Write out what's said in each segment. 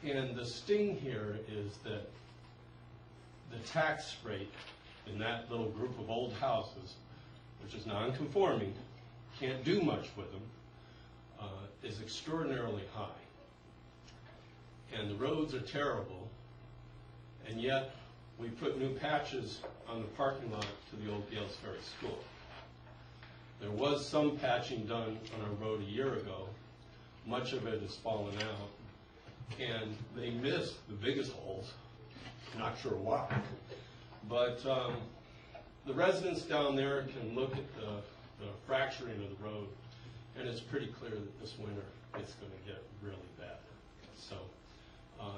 And the sting here is that the tax rate in that little group of old houses, which is non-conforming, can't do much with them, is extraordinarily high. And the roads are terrible, and yet we put new patches on the parking lot to the old Gales Ferry School. There was some patching done on our road a year ago. Much of it has fallen out, and they missed the biggest holes. Not sure why, but the residents down there can look at the fracturing of the road, and it's pretty clear that this winter it's going to get really bad. So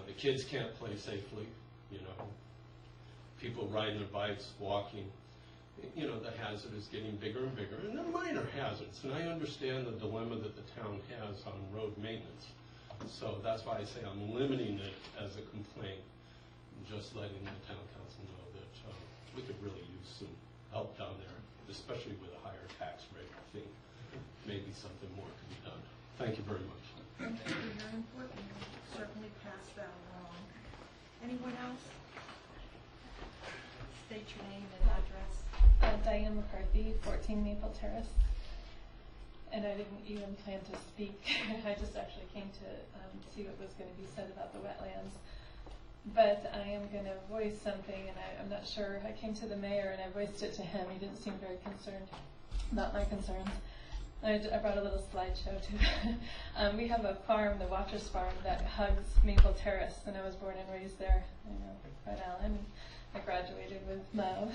the kids can't play safely, you know. People riding their bikes, walking. You know, the hazard is getting bigger and bigger, and they're minor hazards. And I understand the dilemma that the town has on road maintenance. So that's why I say I'm limiting it as a complaint, just letting the town council know that we could really use some help down there, especially with a higher tax rate. I think maybe something more could be done. Thank you very much. Thank you for your input, and we'll certainly pass that along. Anyone else? State your name and address. Diane McCarthy, 14 Maple Terrace. And I didn't even plan to speak. I just actually came to see what was going to be said about the wetlands. But I am going to voice something, and I'm not sure. I came to the mayor and I voiced it to him. He didn't seem very concerned about my concerns. I brought a little slideshow too. We have a farm, the Watchers Farm, that hugs Maple Terrace, and I was born and raised there. I know, Fred Allen. I graduated with love,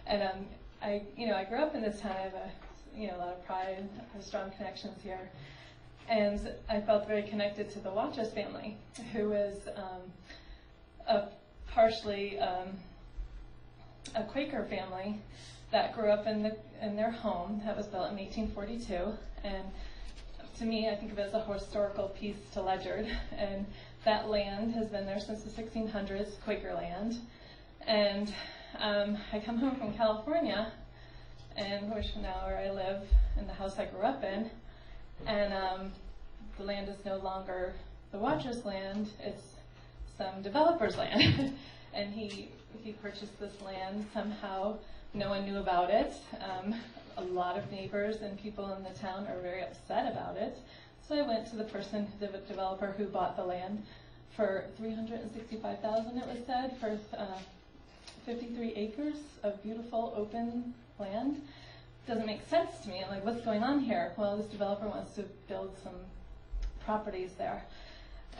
and I grew up in this town. I have a lot of pride, I have strong connections here, and I felt very connected to the Watchers family, who is partially a Quaker family that grew up in their home that was built in 1842, and to me, I think of it as a historical piece to Ledyard, and that land has been there since the 1600s, Quaker land. And I come home from California, and which now where I live in the house I grew up in, and the land is no longer the Watchers' land; it's some developer's land. And he purchased this land somehow. No one knew about it. A lot of neighbors and people in the town are very upset about it. So I went to the developer who bought the land for $365,000. It was said for 53 acres of beautiful open land. Doesn't make sense to me. I'm like, what's going on here? Well, this developer wants to build some properties there.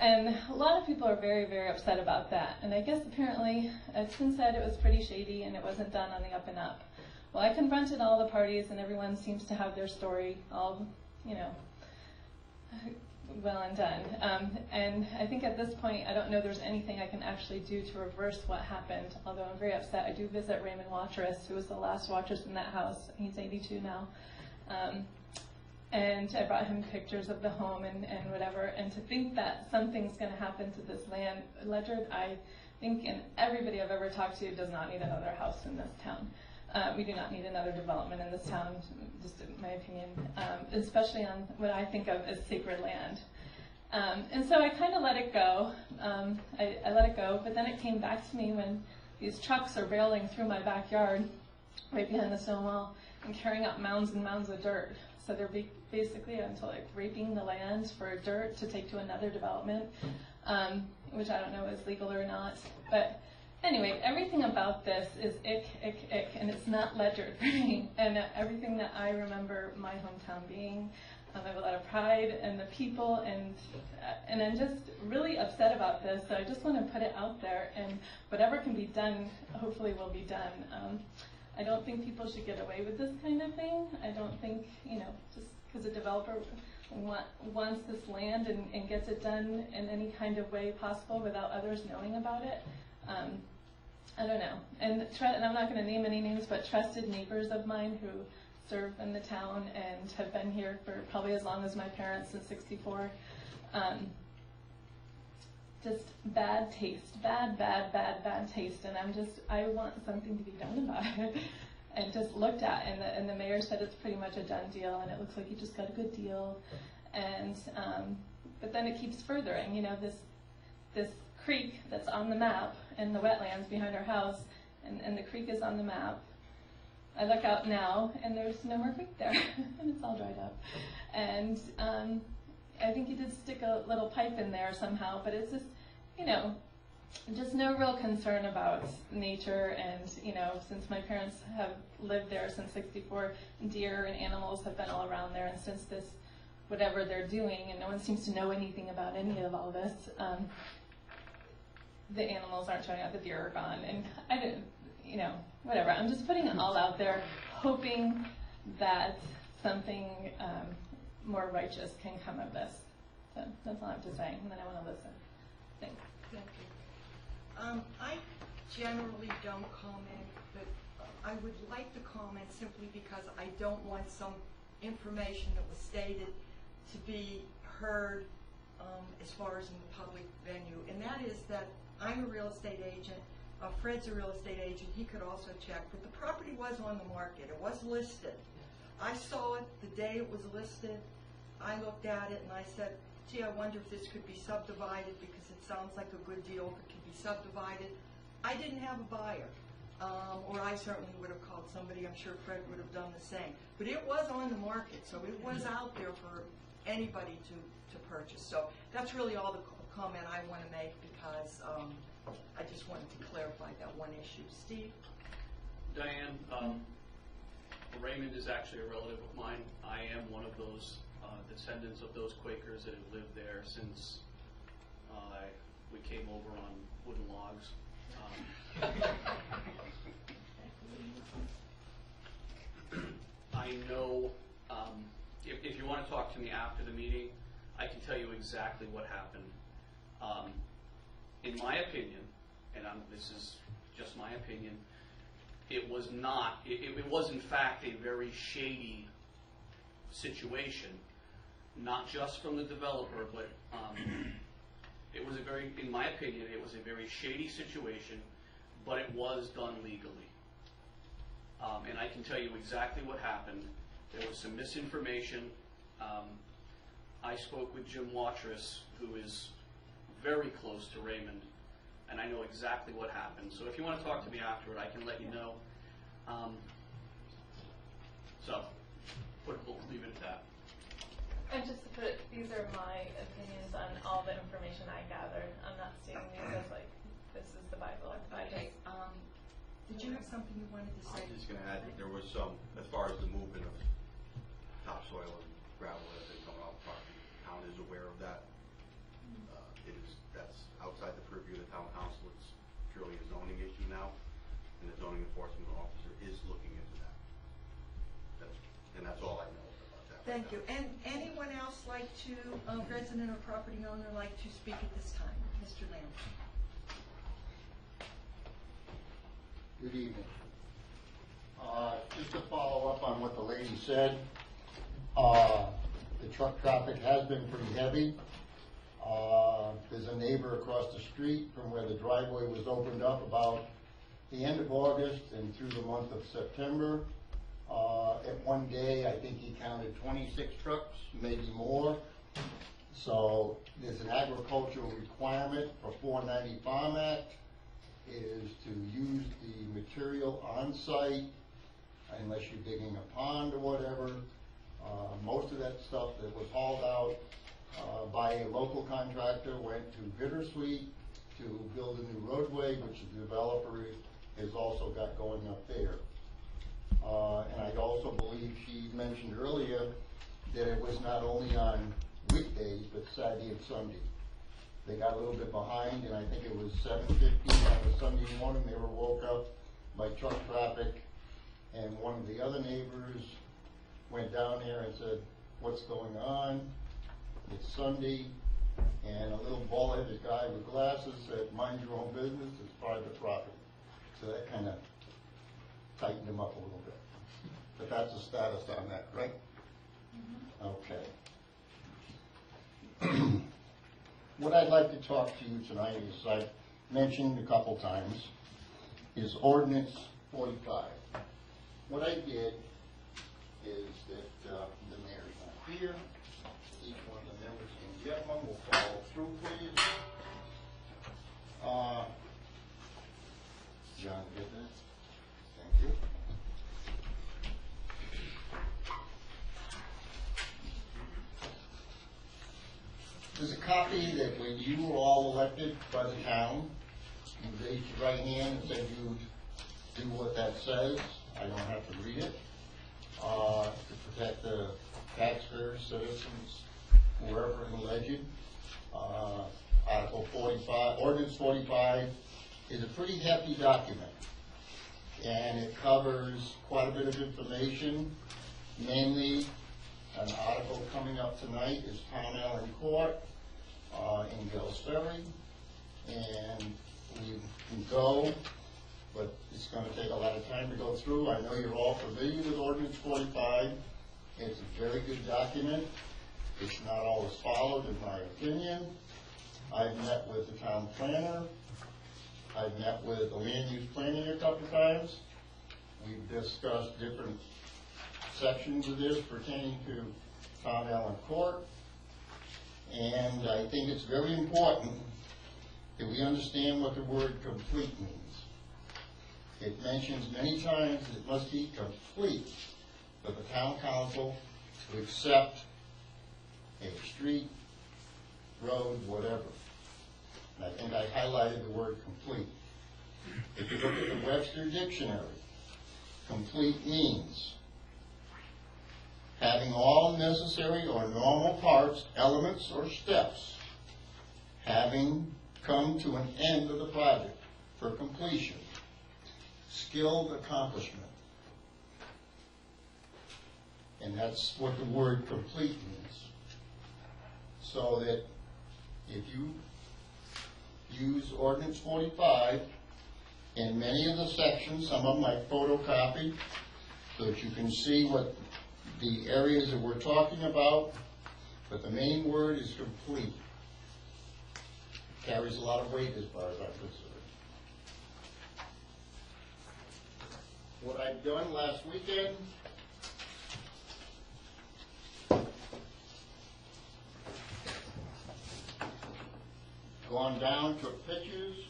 And a lot of people are very, very upset about that. And I guess apparently it's been said it was pretty shady and it wasn't done on the up and up. Well, I confronted all the parties, and everyone seems to have their story all, well and done. And I think at this point, I don't know there's anything I can actually do to reverse what happened, although I'm very upset. I do visit Raymond Watrous, who was the last Watrous in that house. He's 82 now. And I brought him pictures of the home and whatever. And to think that something's going to happen to this land, Ledyard, I think, and everybody I've ever talked to does not need another house in this town. We do not need another development in this town, just in my opinion, especially on what I think of as sacred land. And so I kind of let it go. I let it go, but then it came back to me when these trucks are barreling through my backyard, right behind the stone wall, and carrying out mounds and mounds of dirt. So they're basically, until like raping the land for dirt to take to another development, which I don't know is legal or not. But anyway, everything about this is ick, and it's not Ledyard for me. And everything that I remember my hometown being, I have a lot of pride in the people, and I'm just really upset about this. So I just want to put it out there, and whatever can be done, hopefully will be done. I don't think people should get away with this kind of thing. I don't think, just because a developer wants this land and gets it done in any kind of way possible without others knowing about it. I don't know. And I'm not going to name any names, but trusted neighbors of mine who serve in the town and have been here for probably as long as my parents, since '64. Just bad taste, bad taste, and I want something to be done about it. And just looked at, and the mayor said it's pretty much a done deal, and it looks like he just got a good deal. And but then it keeps furthering, this creek that's on the map and the wetlands behind our house, and the creek is on the map. I look out now and there's no more creek there and it's all dried up. And I think he did stick a little pipe in there somehow, but it's just, you know, just no real concern about nature. And, you know, since my parents have lived there since '64, deer and animals have been all around there. And since this, whatever they're doing, and no one seems to know anything about any of all this, the animals aren't showing up, the deer are gone. And I didn't, you know, whatever. I'm just putting it all out there, hoping that something more righteous can come of this. So that's all I have to say, and then I want to listen. Thanks. Thank you. I generally don't comment, but I would like to comment simply because I don't want some information that was stated to be heard as far as in the public venue, and that is that I'm a real estate agent. Fred's a real estate agent. He could also check, but the property was on the market. It was listed. I saw it the day it was listed. I looked at it and I said, gee, I wonder if this could be subdivided because it sounds like a good deal if it could be subdivided. I didn't have a buyer, or I certainly would have called somebody. I'm sure Fred would have done the same. But it was on the market, so it was out there for anybody to purchase. So that's really all the comment I want to make because I just wanted to clarify that one issue. Steve? Diane, Raymond is actually a relative of mine. I am one of those descendants of those Quakers that have lived there since we came over on wooden logs. I know, if you want to talk to me after the meeting, I can tell you exactly what happened. In my opinion, and this is just my opinion, it was not, it was in fact a very shady situation, not just from the developer, but it was a very, in my opinion, it was a very shady situation, but it was done legally. And I can tell you exactly what happened. There was some misinformation. I spoke with Jim Watrous, who is very close to Raymond, and I know exactly what happened. So if you want to talk to me afterward, I can let you know. We'll leave it at that. And just to put it, these are my opinions on all the information I gathered. I'm not stating these as like, this is the Bible. Okay. Did you have something you wanted to say? I'm just going to add that there was some, as far as the movement of topsoil and gravel as they come off the property, the town is aware of that. That's outside the purview of the town council. It's purely a zoning issue now, and the zoning enforcement officer is looking into that. That's all I know about that. Thank you. And anyone else like to, resident or property owner, like to speak at this time? Mr. Lamb. Good evening. Just to follow up on what the lady said, the truck traffic has been pretty heavy. There's a neighbor across the street from where the driveway was opened up about the end of August and through the month of September. At one day, I think he counted 26 trucks, maybe more. So there's an agricultural requirement for 490 Farm Act is to use the material on site unless you're digging a pond or whatever. Most of that stuff that was hauled out by a local contractor went to Bittersweet to build a new roadway, which the developer has also got going up there. And I also believe she mentioned earlier that it was not only on weekdays, but Saturday and Sunday. They got a little bit behind, and I think it was 7:15 on a Sunday morning. They were woke up by truck traffic, and one of the other neighbors went down there and said, "What's going on? It's Sunday." And a little bald-headed guy with glasses said, "Mind your own business, it's private property." So that kind of tightened him up a little bit. But that's the status on that, right? Okay. What I'd like to talk to you tonight is, I've mentioned a couple times, is Ordinance 45. What I did is that the mayor's not here. Each one of the members can get one. We'll follow through, please. There's a copy that when you were all elected by the town, you raised your right hand and said you do what that says. I don't have to read it. To protect the taxpayers, citizens, wherever in the legend. Article 45, Ordinance 45 is a pretty hefty document. And it covers quite a bit of information, mainly an article coming up tonight is Town Allen Court in Gills Ferry. And we can go, but it's going to take a lot of time to go through. I know you're all familiar with Ordinance 45. It's a very good document. It's not always followed, in my opinion. I've met with the town planner. I've met with the land use planning a couple of times. We've discussed different sections of this pertaining to Town Allen Court. And I think it's very important that we understand what the word complete means. It mentions many times that it must be complete for the town council to accept a street, road, whatever. And I think I highlighted the word complete. If you look at the Webster Dictionary, complete means having all necessary or normal parts, elements, or steps, having come to an end of the project for completion, skilled accomplishment. And that's what the word complete means. So that if you use Ordinance 45, in many of the sections, some of them I photocopied, so that you can see what the areas that we're talking about, but the main word is complete. It carries a lot of weight as far as I'm concerned. What I've done last weekend, gone down, took pictures,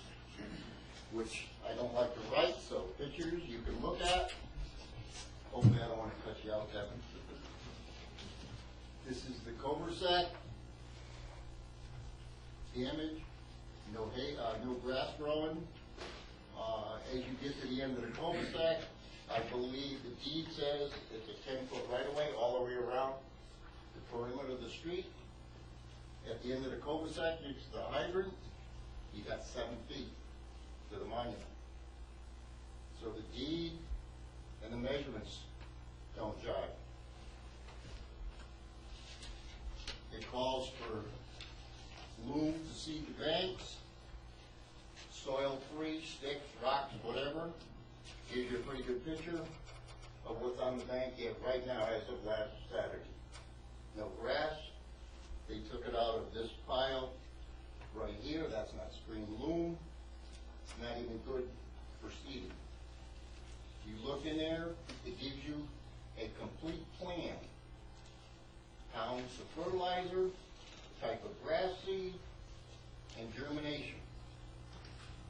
which I don't like to write, so pictures you can look at. Hopefully I don't want to cut you out, Kevin. This is the cul-de-sac damage, no hay, no grass growing. As you get to the end of the cul-de-sac, I believe the deed says it's a 10-foot right-of-way all the way around the perimeter of the street. At the end of the cul-de-sac, next to the hydrant, you got 7 feet to the monument. So the deed and the measurements don't jive. It calls for loom to seed the banks, soil-free, sticks, rocks, whatever. Gives you a pretty good picture of what's on the bank right now as of last Saturday. No grass. They took it out of this pile right here. That's not screen loom. It's not even good for seeding. You look in there, it gives you a complete plan. Pounds of fertilizer, type of grass seed, and germination.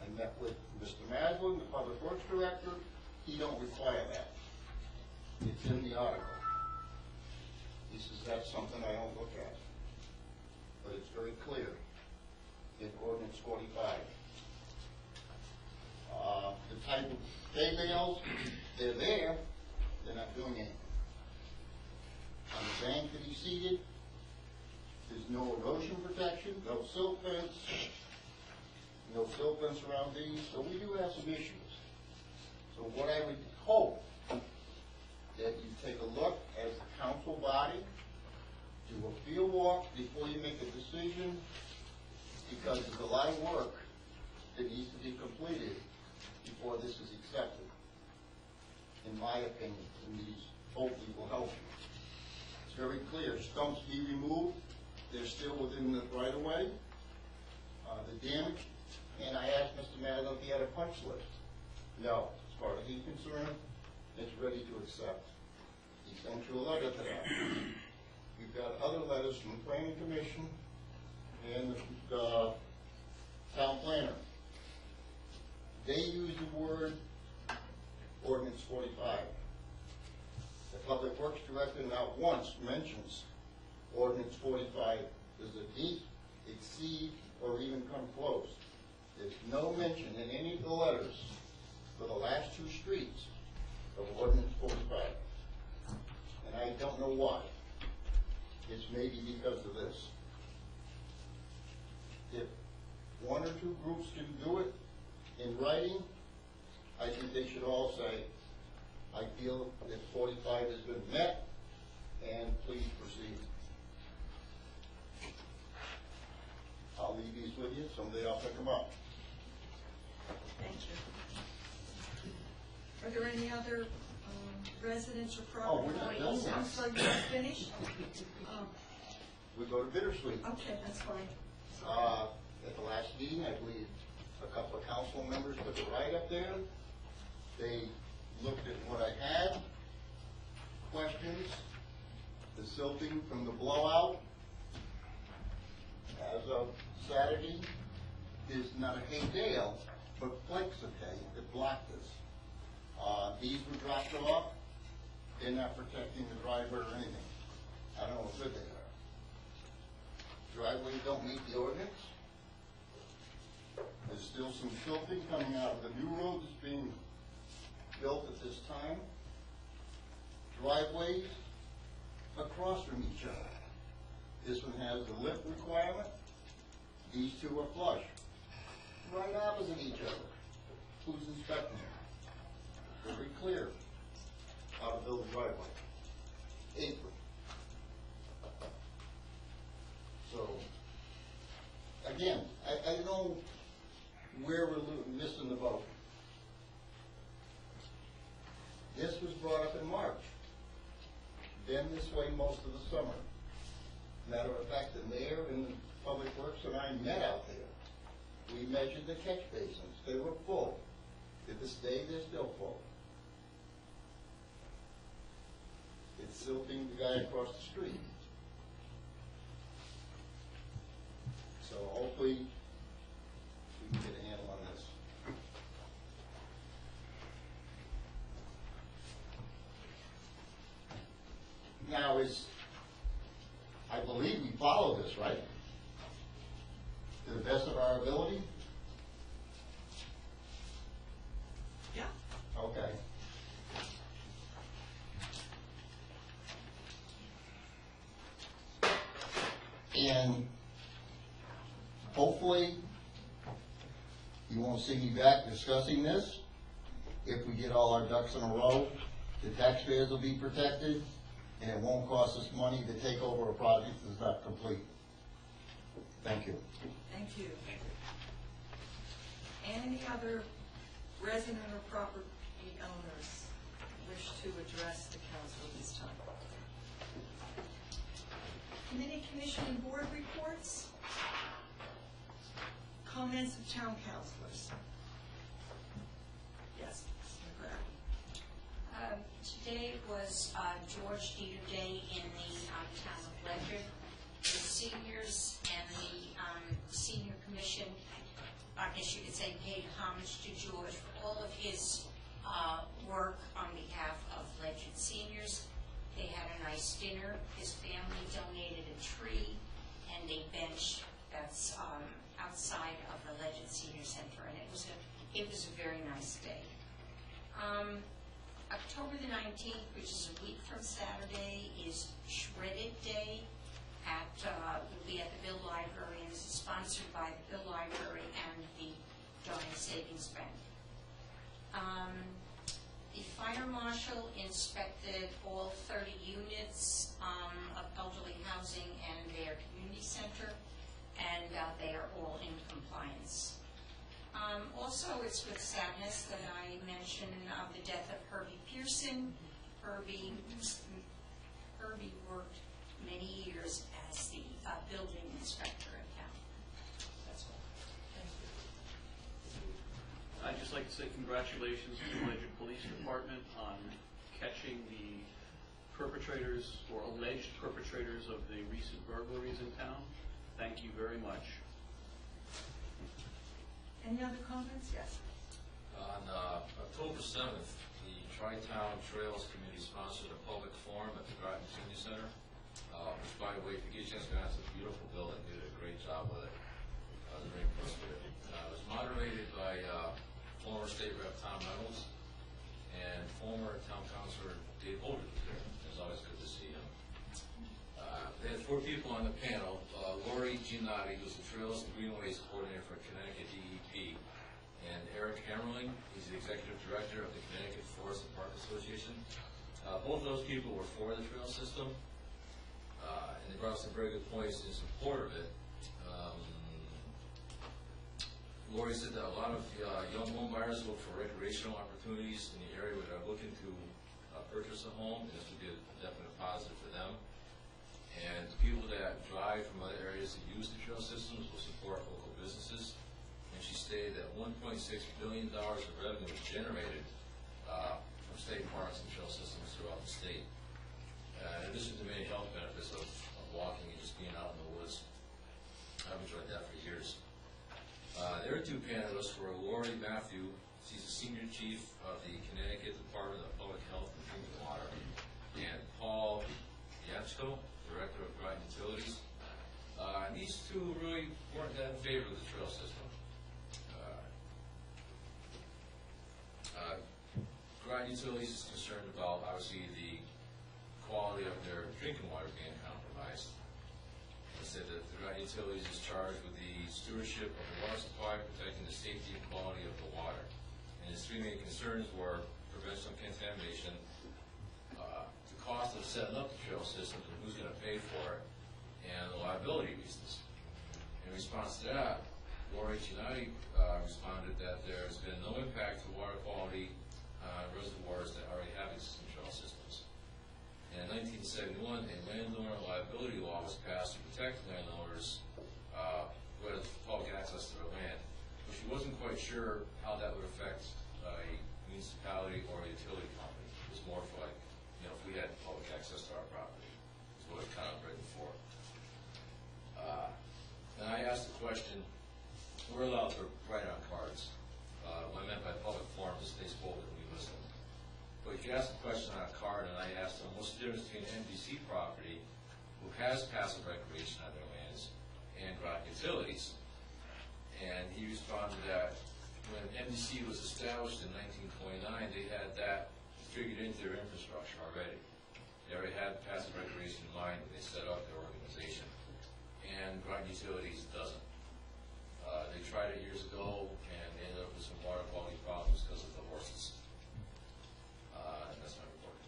I met with Mr. Maslin, the Public Works Director. He don't require that. It's in the article. He says that's something I don't look at. But it's very clear in Ordinance 45. The type of hay bales, they're there, they're not doing anything. On the bank that he seeded, there's no erosion protection, no silt fence, no silt fence around these, so we do have some issues. So what I would hope that you take a look as the council body, do a field walk before you make a decision, because there's a lot of work that needs to be completed before this is accepted, in my opinion, and these hopefully will help you. It's very clear, stumps be removed, they're still within the right-of-way, the damage, and I asked Mr. Madden if he had a punch list. No, as far as he's concerned, it's ready to accept. He sent you a letter to that. We've got other letters from the Planning Commission and the town planner. They use the word Ordinance 45. The Public Works Director not once mentions Ordinance 45. There's a deep come close. There's no mention in any of the letters for the last two streets of ordinance 45. And I don't know why. It's maybe because of this. If one or two groups can do it in writing, I think they should all say, I feel that 45 has been met, and please proceed. I'll leave these with you, someday I'll pick them up. Thank you. Are there any other residents or Oh, property we're not owners? done yet. I'm sorry, you're not finished? We go to Bittersweet. Okay, that's fine. At the last meeting, I believe a couple of council members took a ride up there. They looked at what I had, questions, the silting from the blowout. As of Saturday, there's not a hay dale, but flakes of hay that blocked this. These were dropped off. They're not protecting the driveway or anything. I don't know what good they are. Driveways don't meet the ordinance. There's still some silting coming out of the new road that's being built at this time. Driveways across from each other. This one has the lip requirement. These two are flush. Right opposite each other. Who's inspecting it? Very clear how to build a driveway. Apron. So, again, I know where we're missing the boat. This was brought up in March. Been this way most of the summer. Matter of fact, the mayor and the Public Works and I met out there. We measured the catch basins. They were full. To this day, they're still full. It's silting the guy across the street. So hopefully we can get a handle on this. Now I believe we follow this, right? To the best of our ability? Yeah. Okay. And hopefully, you won't see me back discussing this. If we get all our ducks in a row, the taxpayers will be protected, and it won't cost us money to take over a project that's not complete. Thank you. Thank you. Any other resident or property owners wish to address the council at this time? Committee, commission, and board reports? Comments of town councilors? Yes, Ms. McGrath. Today was George Dieter Day in the town of Ledyard. The seniors and the senior commission, I guess you could say, paid homage to George for all of his work on behalf of Ledyard seniors. They had a nice dinner. His family donated a tree and a bench that's outside of the Ledyard Senior Center, and it was a very nice day. October the 19th, which is a week from Saturday, is Shredded Day. Will be at the Bill Library, and this is sponsored by the Bill Library and the Darling Savings Bank. The fire marshal inspected all 30 units of elderly housing and their community center, and they are all in compliance. Also, it's with sadness that I mention the death of Herbie Pearson. Herbie worked many years as the building inspector in town. That's all. Thank you. I'd just like to say congratulations to the Ledyard Police Department on catching the perpetrators or alleged perpetrators of the recent burglaries in town. Thank you very much. Any other comments? Yes. On October 7th, the Tri-Town Trails Committee sponsored a public forum at the Groton Senior Center, which, by the way, if you get a chance to go, it's a beautiful building. They did a great job with it. I was very impressed. atmosphere. It was moderated by former State Rep Tom Reynolds and former Town Councilor Dave Holder was there. It was always good to see him. They had 4 people on the panel. Lori Giannotti, who's the Trails and Greenways Coordinator for Connecticut DEP, and Eric Hammerling, he's the Executive Director of the Connecticut Forest and Park Association. Both of those people were for the trail system, and they brought some very good points in support of it. Lori said that a lot of young home buyers look for recreational opportunities in the area where they're looking to purchase a home, and this would be a definite positive for them. And people that drive from other areas that use the trail systems will support local businesses. And she stated that $1.6 billion of revenue was generated from state parks and trail systems throughout the state. In addition to many health benefits of walking and just being out in the woods, I've enjoyed that for years. There are 2 panelists were Lori Matthew, she's the Senior Chief of the Connecticut Department of Public Health and Drinking Water, and Paul Yachko, Director of Groton Utilities. And these 2 really weren't that in favor of the trail system. Groton Utilities is concerned about, obviously, the quality of their drinking water being compromised. They said that the Groton Utilities is charged with the stewardship of the water supply, protecting the safety and quality of the water. And his 3 main concerns were prevention of contamination, the cost of setting up the trail systems and who's going to pay for it, and the liability reasons. In response to that, Lori Giannotti responded that there's been no impact to water quality on reservoirs that already have existing trail systems. And in 1971, a landowner liability law was passed to protect landowners who had public access to their land. But she wasn't quite sure how that would affect a municipality or a utility company. It was more for like, you know, if we had public access to our property, is what it kind of written for. And I asked the question, we're allowed to write on cards. What I meant by public forums is they spoke and we listened. But if you ask a question on a card, and I asked them, what's the difference between an MDC property, who has passive recreation on their lands, and Groton Utilities? And he responded that when MDC was established in 1929, they had that figured into their infrastructure already. They already had passive recreation in mind when they set up their organization. And Groton Utilities doesn't. They tried it years ago, and they ended up with some water quality problems because of the horses. And that's my report.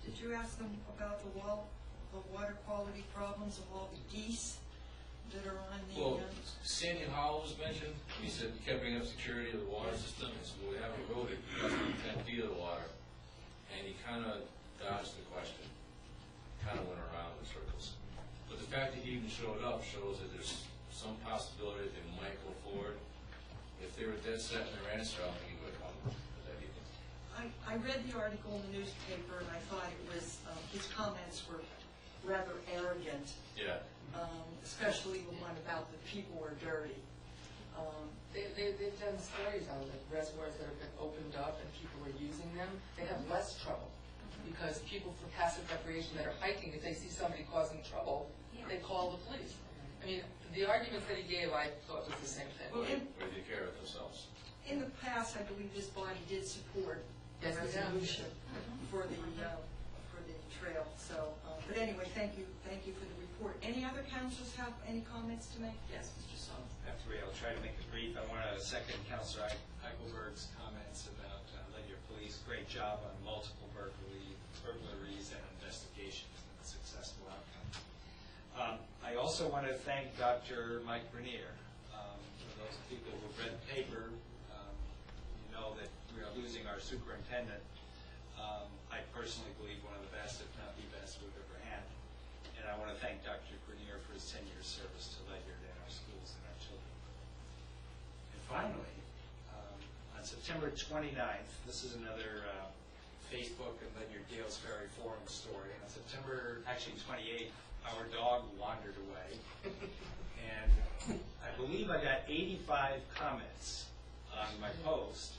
Did you ask them about the water quality problems of all the geese that are on the? Well, Sandy Howell was mentioned. He said we kept bringing up security of the water system, and so we have eroded less than 10 feet of the water. And he kind of dodged the question, kind of went around in circles. But the fact that he even showed up shows that there's some possibility that they might go forward. If they were dead set in their answer, I don't think he would have come with that evening. I read the article in the newspaper, and I thought it was, his comments were rather arrogant. Yeah. Especially the one about the people are dirty. They've done stories on the reservoirs that have been opened up and people are using them. They have less trouble because people for passive recreation that are hiking, if they see somebody causing trouble, they call the police. I mean, the arguments that he gave, I thought was the same thing. Well, Or they take care of themselves. in the past, I believe this body did support the Yes, we have. resolution for the trail. So, but anyway, thank you for the report. Any other councilors have any comments to make? Yes, Mr. Song. After I'll try to make it brief. I want to second Councilor Eichelberg's comments about Ledyard Police. Great job on multiple burglaries and investigations and successful outcome. I also want to thank Dr. Mike Grenier. For those people who've read the paper, you know that we are losing our superintendent. I personally believe one of the best, if not the best, we've ever had. And I want to thank Dr. Grenier for his 10 years service to Ledyard and our schools and our children. And finally, on September 29th, this is another Facebook and Ledyard Dales Ferry Forum story. On September, actually 28th, our dog wandered away. And I believe I got 85 comments on my post,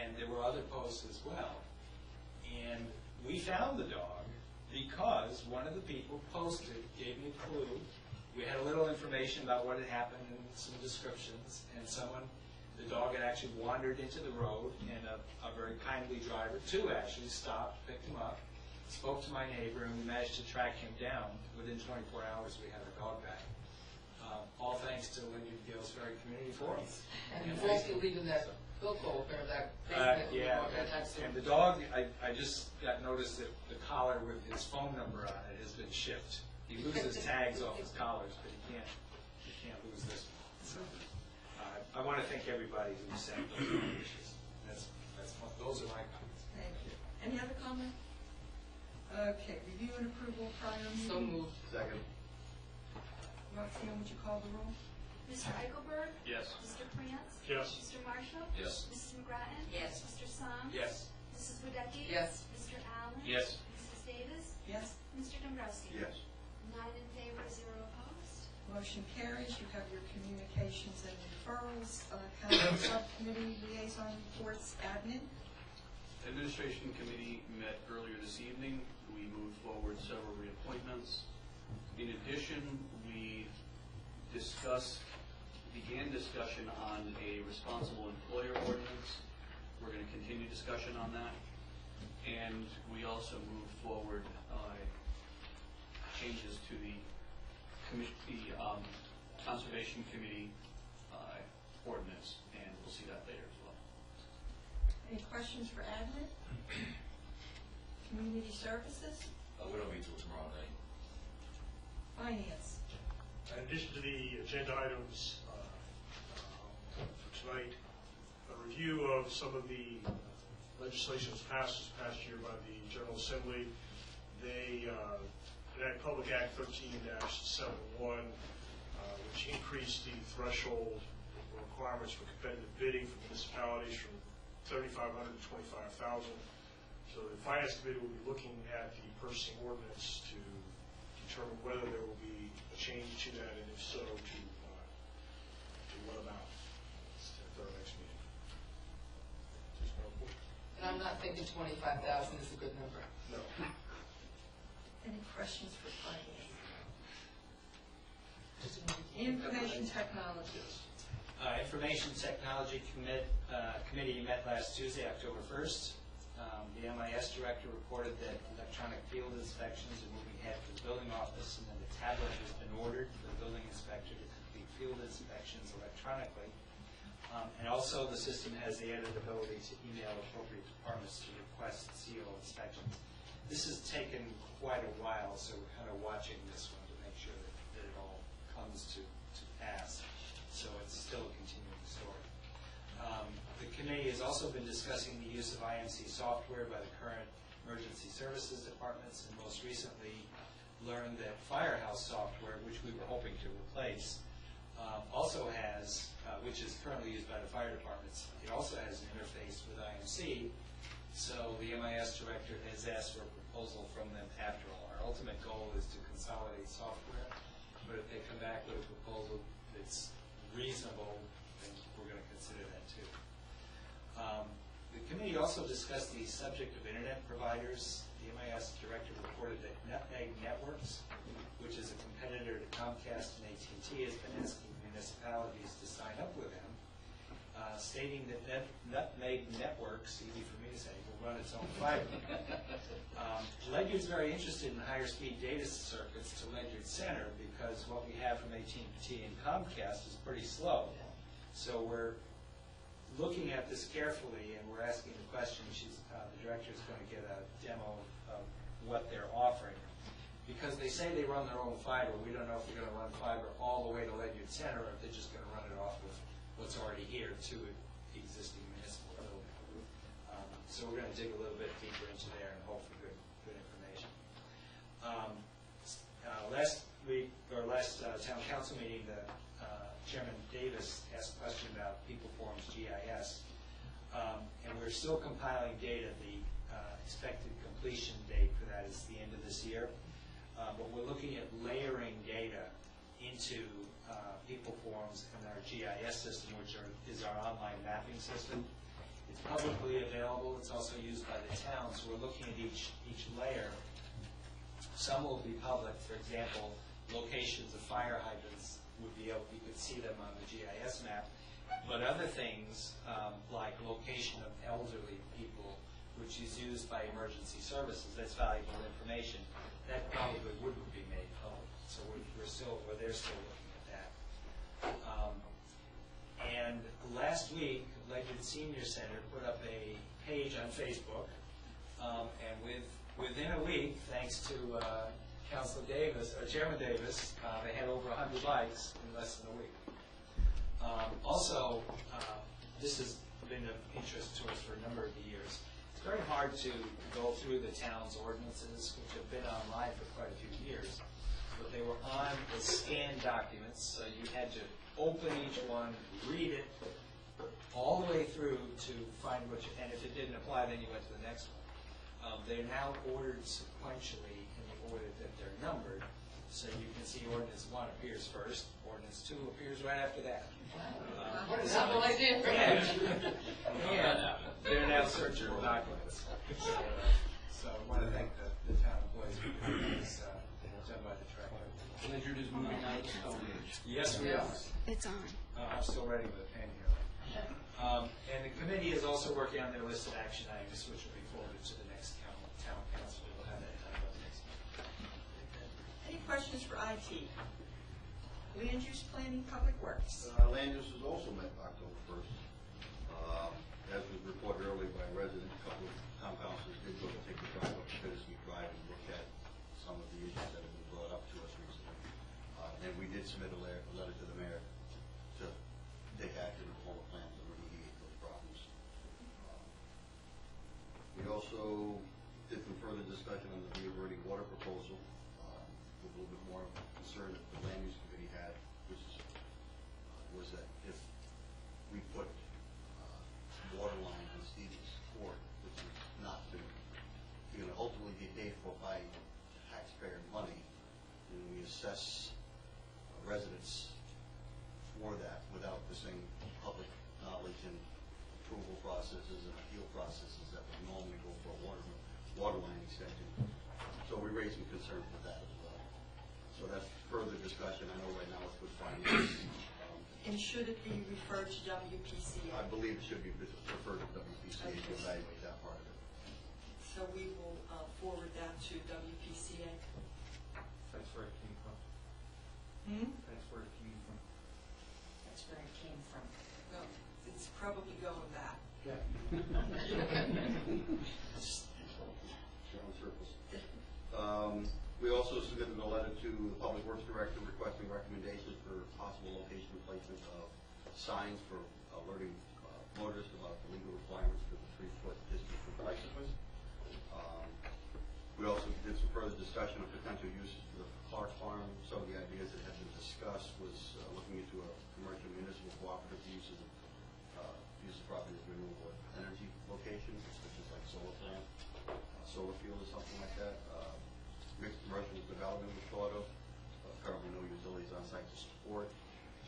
and there were other posts as well. And we found the dog because one of the people posted, gave me a clue. We had a little information information about what had happened and some descriptions, and the dog had actually wandered into the road, and a very kindly driver, two actually, stopped, picked him up, spoke to my neighbor, and we managed to track him down. Within 24 hours, we had our dog back. All thanks to Lyndon Gill's Ferry Community Forum. And you won't be leaving that bilko open or that basement. Yeah, anytime soon. and the dog, I just got noticed that the collar with his phone number on it has been shipped. He loses tags off his collars, but he can't lose this one. So, I want to thank everybody who sent those wishes. Those are my comments. Thank you. Any other comment? Okay, review and approval of prior meeting. So moved. Second. Roxanne, would you call the roll? Mr. Eichelberg? Yes. Mr. Prance? Yes. Mr. Marshall? Yes. Mrs. McGrattan? Yes. Mr. Soms? Yes. Mrs. Wadecki? Yes. Mr. Allen? Yes. Mrs. Davis? Yes. Mr. Dombrowski? Yes. 9 in favor, 0 opposed. Motion carries. You have your communications and referrals. Council Subcommittee Liaison Reports, Admin. Administration Committee met earlier this evening. We moved forward several reappointments. In addition, we began discussion on a responsible employer ordinance. We're going to continue discussion on that. And we also moved forward changes to the Conservation Committee ordinance, and we'll see that later as well. Any questions for Admin? Community Services? We don't meet till tomorrow night. Finance? In addition to the agenda items for tonight, a review of some of the legislation that's passed this past year by the General Assembly. They enacted Public Act 13-71, which increased the threshold requirements for competitive bidding for municipalities from $3,500 to $25,000. So the Finance Committee will be looking at the purchasing ordinance to determine whether there will be a change to that, and if so, to what amount at our next meeting. And I'm not thinking 25,000 is a good number. No. Any questions for Finance? Information Technology. Information Technology Committee met last Tuesday, October 1st. The MIS director reported that electronic field inspections are moving ahead for the building office, and then the tablet has been ordered for the building inspector to complete field inspections electronically. And also the system has the added ability to email appropriate departments to request CO inspections. This has taken quite a while, so we're kind of watching this one to make sure that it all comes to pass. So it's still a continuing story. The committee has also been discussing the use of IMC software by the current emergency services departments, and most recently learned that Firehouse software, which we were hoping to replace, also has, which is currently used by the fire departments, it also has an interface with IMC. So the MIS director has asked for a proposal from them after all. Our ultimate goal is to consolidate software, but if they come back with a proposal that's reasonable, then we're going to consider that too. The committee also discussed the subject of internet providers. The MIS director reported that Nutmeg Networks, which is a competitor to Comcast and AT&T, has been asking municipalities to sign up with them, stating that Nutmeg Networks, easy for me to say, will run its own fiber. Ledyard's very interested in higher speed data circuits to Ledyard Center because what we have from AT&T and Comcast is pretty slow. So we're looking at this carefully, and we're asking the question. The director is going to get a demo of what they're offering. Because they say they run their own fiber, we don't know if they're going to run fiber all the way to Ledyard Center, or if they're just going to run it off of what's already here to an existing municipal building. So we're going to dig a little bit deeper into there and hope for good information. Last town council meeting, Chairman Davis asked a question about People Forum's GIS, and we're still compiling data. The expected completion date for that is the end of this year, but we're looking at layering data into People Forums and our GIS system, which is our online mapping system. It's publicly available. It's also used by the town, so we're looking at each layer. Some will be public. For example, locations of fire hydrants would be you could see them on the GIS map. But other things, like location of elderly people, which is used by emergency services, that's valuable information, that probably wouldn't be made public. So they're still looking at that. And last week, Ledyard Senior Center put up a page on Facebook, and within a week, thanks to Councilor Davis, or Chairman Davis, they had over 100 likes in less than a week. Also, this has been of interest to us for a number of years. It's very hard to go through the town's ordinances, which have been online for quite a few years, but they were on the scanned documents, so you had to open each one, read it all the way through to find and if it didn't apply, then you went to the next one. They're now ordered sequentially in the order that they're numbered, so you can see ordinance 1 appears first, ordinance 2 appears right after that. Novel idea. And they're now searchable documents. So I want to thank the town employees for doing this, done by the director. Ledyard is moving out of Stone Age. Yes, we are. It's on. I'm still writing with a pen here. And the committee is also working on their listed action items, which will be forwarded to the next town council. We'll have that done by the next meeting. Any questions for IT? Land use planning, public works. Land use was also met October 1st. As was reported earlier by a resident, a couple of town councilors did go to take a drive up to Bittersweet Drive and look at some of the issues that have been brought up to us recently. And we did submit a letter to the mayor to take action on all the plans to remediate those problems. We also did some further discussion on the Rio Verde water proposal, with a little bit more concern that the land use committee had, which was that if we put water line on Stevens Court, which is not going to ultimately be paid for by taxpayer money, and we assess residents for that without the same public knowledge and approval processes and appeal processes that would normally go for a water line extension. So we raised some concerns with that as well. So that's further discussion. I know right now it's with finance. And should it be referred to WPCA? I believe it should be referred to WPCA to evaluate that part of it. So we will forward that to WPCA. That's where it came from. That's where it came from. That's where it came from. Well, it's probably going back. Showing circles. We also submitted a letter to the Public Works Director requesting recommendations for possible location replacement of signs for alerting motorists about the legal requirements for the 3-foot distance from bicyclists. We also did some further discussion of potential uses for the Clark Farm. Some of the ideas that had been discussed was looking into a commercial municipal cooperative use of property as renewable energy location, such as like solar plant, solar field or something like that. Mixed commercial development was thought of. Currently no utilities on site to support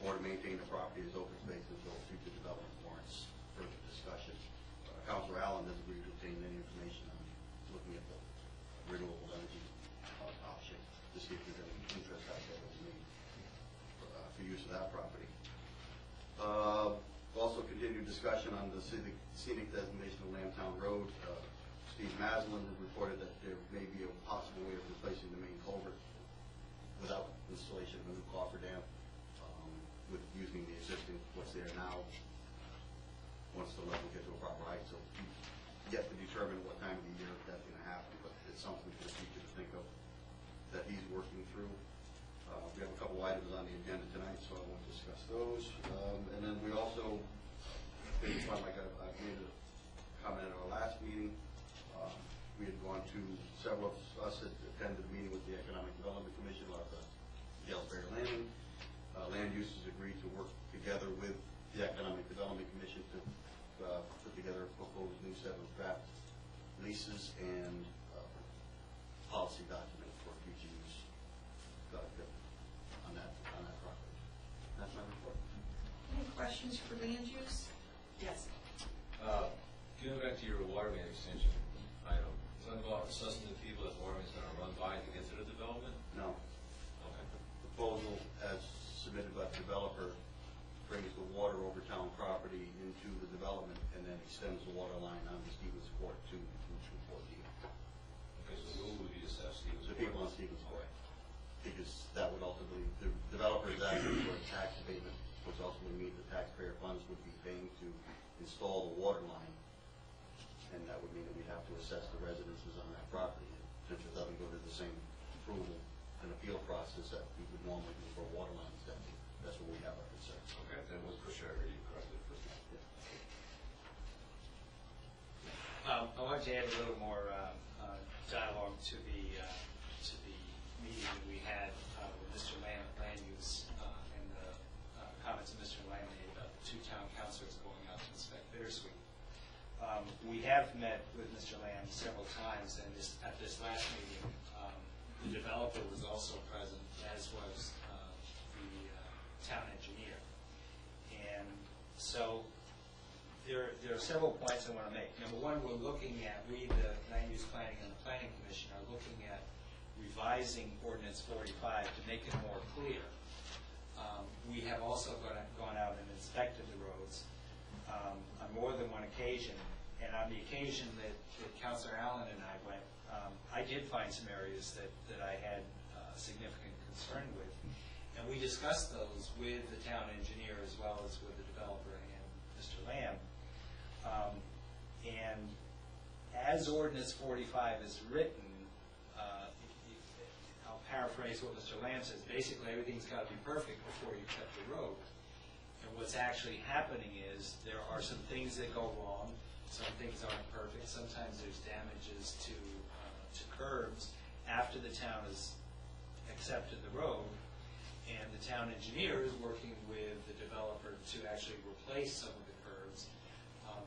or to maintain the property as open space until future development warrants further discussion. Councilor Allen has agreed to obtain any information on looking at the renewable energy option to see if there's any interest out there that's made for use of that property. Also continued discussion on the scenic designation of Lambtown Road. Steve Maslin reported that there may be a possible way of replacing the main culvert without installation of a new cofferdam, with using the existing, what's there now, once the level gets to a proper height. So yet to determine what time of the year that's going to happen, but it's something for the future to think of that he's working through. We have a couple items on the agenda tonight, so I won't discuss those. And then we also, based on like I made a comment at our last meeting, we had gone to, several of us had attended a meeting with the Economic Development Commission about the Galesbury Landing. Land Use has agreed to work together with the Economic Development Commission to put together a proposed new set of draft leases and policy document for future use on that property. That's my report. Any questions for land use? Yes. Going back to your water main extension item, talking about assessing the people that water main is going to run by to get to the development? No. Okay. Proposal as submitted by the developer that for a tax abatement, which ultimately means the taxpayer funds would be paying to install the water line. And that would mean that we'd have to assess the residences on that property. Since it doesn't go to the same approval and appeal process that we would normally do for a water line extension, that's what we have our concerns. Okay, that was for sure, you corrected it first. I wanted to add a little more dialogue to the meeting that we had with Mr. Lamb at Land Use and the comments that Mr. Lamb made about the 2 town councilors going out to inspect Bittersweet. We have met with Mr. Lamb several times, and at this last meeting, the developer was also present, as was the town engineer. And so there are several points I want to make. Number one, we, the Land Use Planning and the Planning Commission, are looking at revising Ordinance 45 to make it more clear. We have also gone out and inspected the roads on more than one occasion. And on the occasion that Councilor Allen and I went, I did find some areas that I had significant concern with. And we discussed those with the town engineer as well as with the developer and Mr. Lamb. And as Ordinance 45 is written, I'll paraphrase what Mr. Lamb says. Basically, everything's got to be perfect before you cut the road. And what's actually happening is there are some things that go wrong. Some things aren't perfect. Sometimes there's damages to curbs after the town has accepted the road, and the town engineer is working with the developer to actually replace some of the curbs.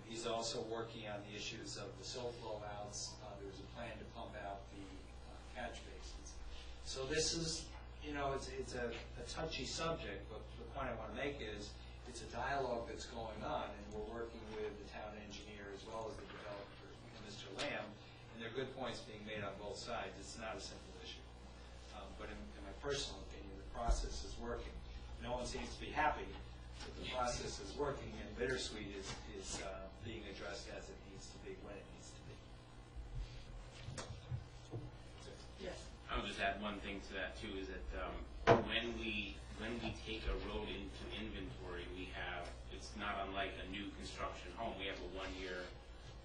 He's also working on the issues of the silt flow outs. There's a plan to pump out the catch basins. So this is, it's a touchy subject, but the point I want to make is it's a dialogue that's going on, and we're working with the town engineer as well as the developer and Mr. Lamb, and there are good points being made on both sides. It's not a simple issue. But in my personal opinion, the process is working. No one seems to be happy, but the process is working, and Bittersweet is being addressed as it needs to be, when it needs to be. Yes. I'll just add one thing to that too, is that when we take a road into inventory, it's not unlike a new construction home. We have a 1-year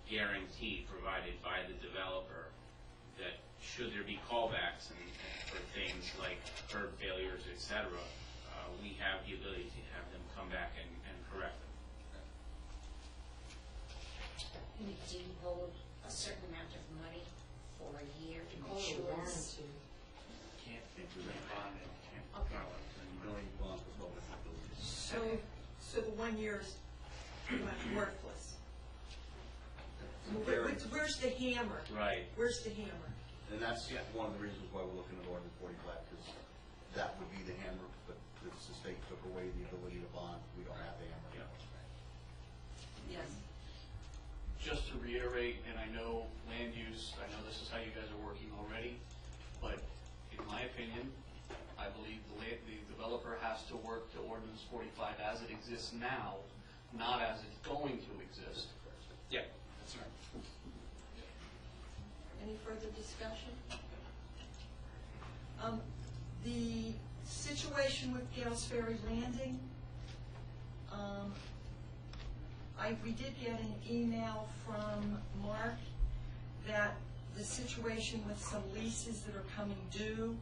guarantee provided by the developer that should there be callbacks and for things like curb failures, etc., we have the ability to have them come back and correct them. And do you hold a certain amount of money for a year to insurance? Can't think of any bond and can't. Okay. So the 1 year is worthless. Where's the hammer? Right. Where's the hammer? And that's one of the reasons why we're looking at Ordinance 45, because that would be the hammer, but since the state took away the ability to bond, we don't have the hammer. Yes. Just to reiterate, and I know land use, I know this is how you guys are working already, but in my opinion, I believe the developer has to work to Ordinance 45 as it exists now, not as it's going to exist. Yeah, that's right. Any further discussion? The situation with Gales Ferry Landing, we did get an email from Mark that the situation with some leases that are coming due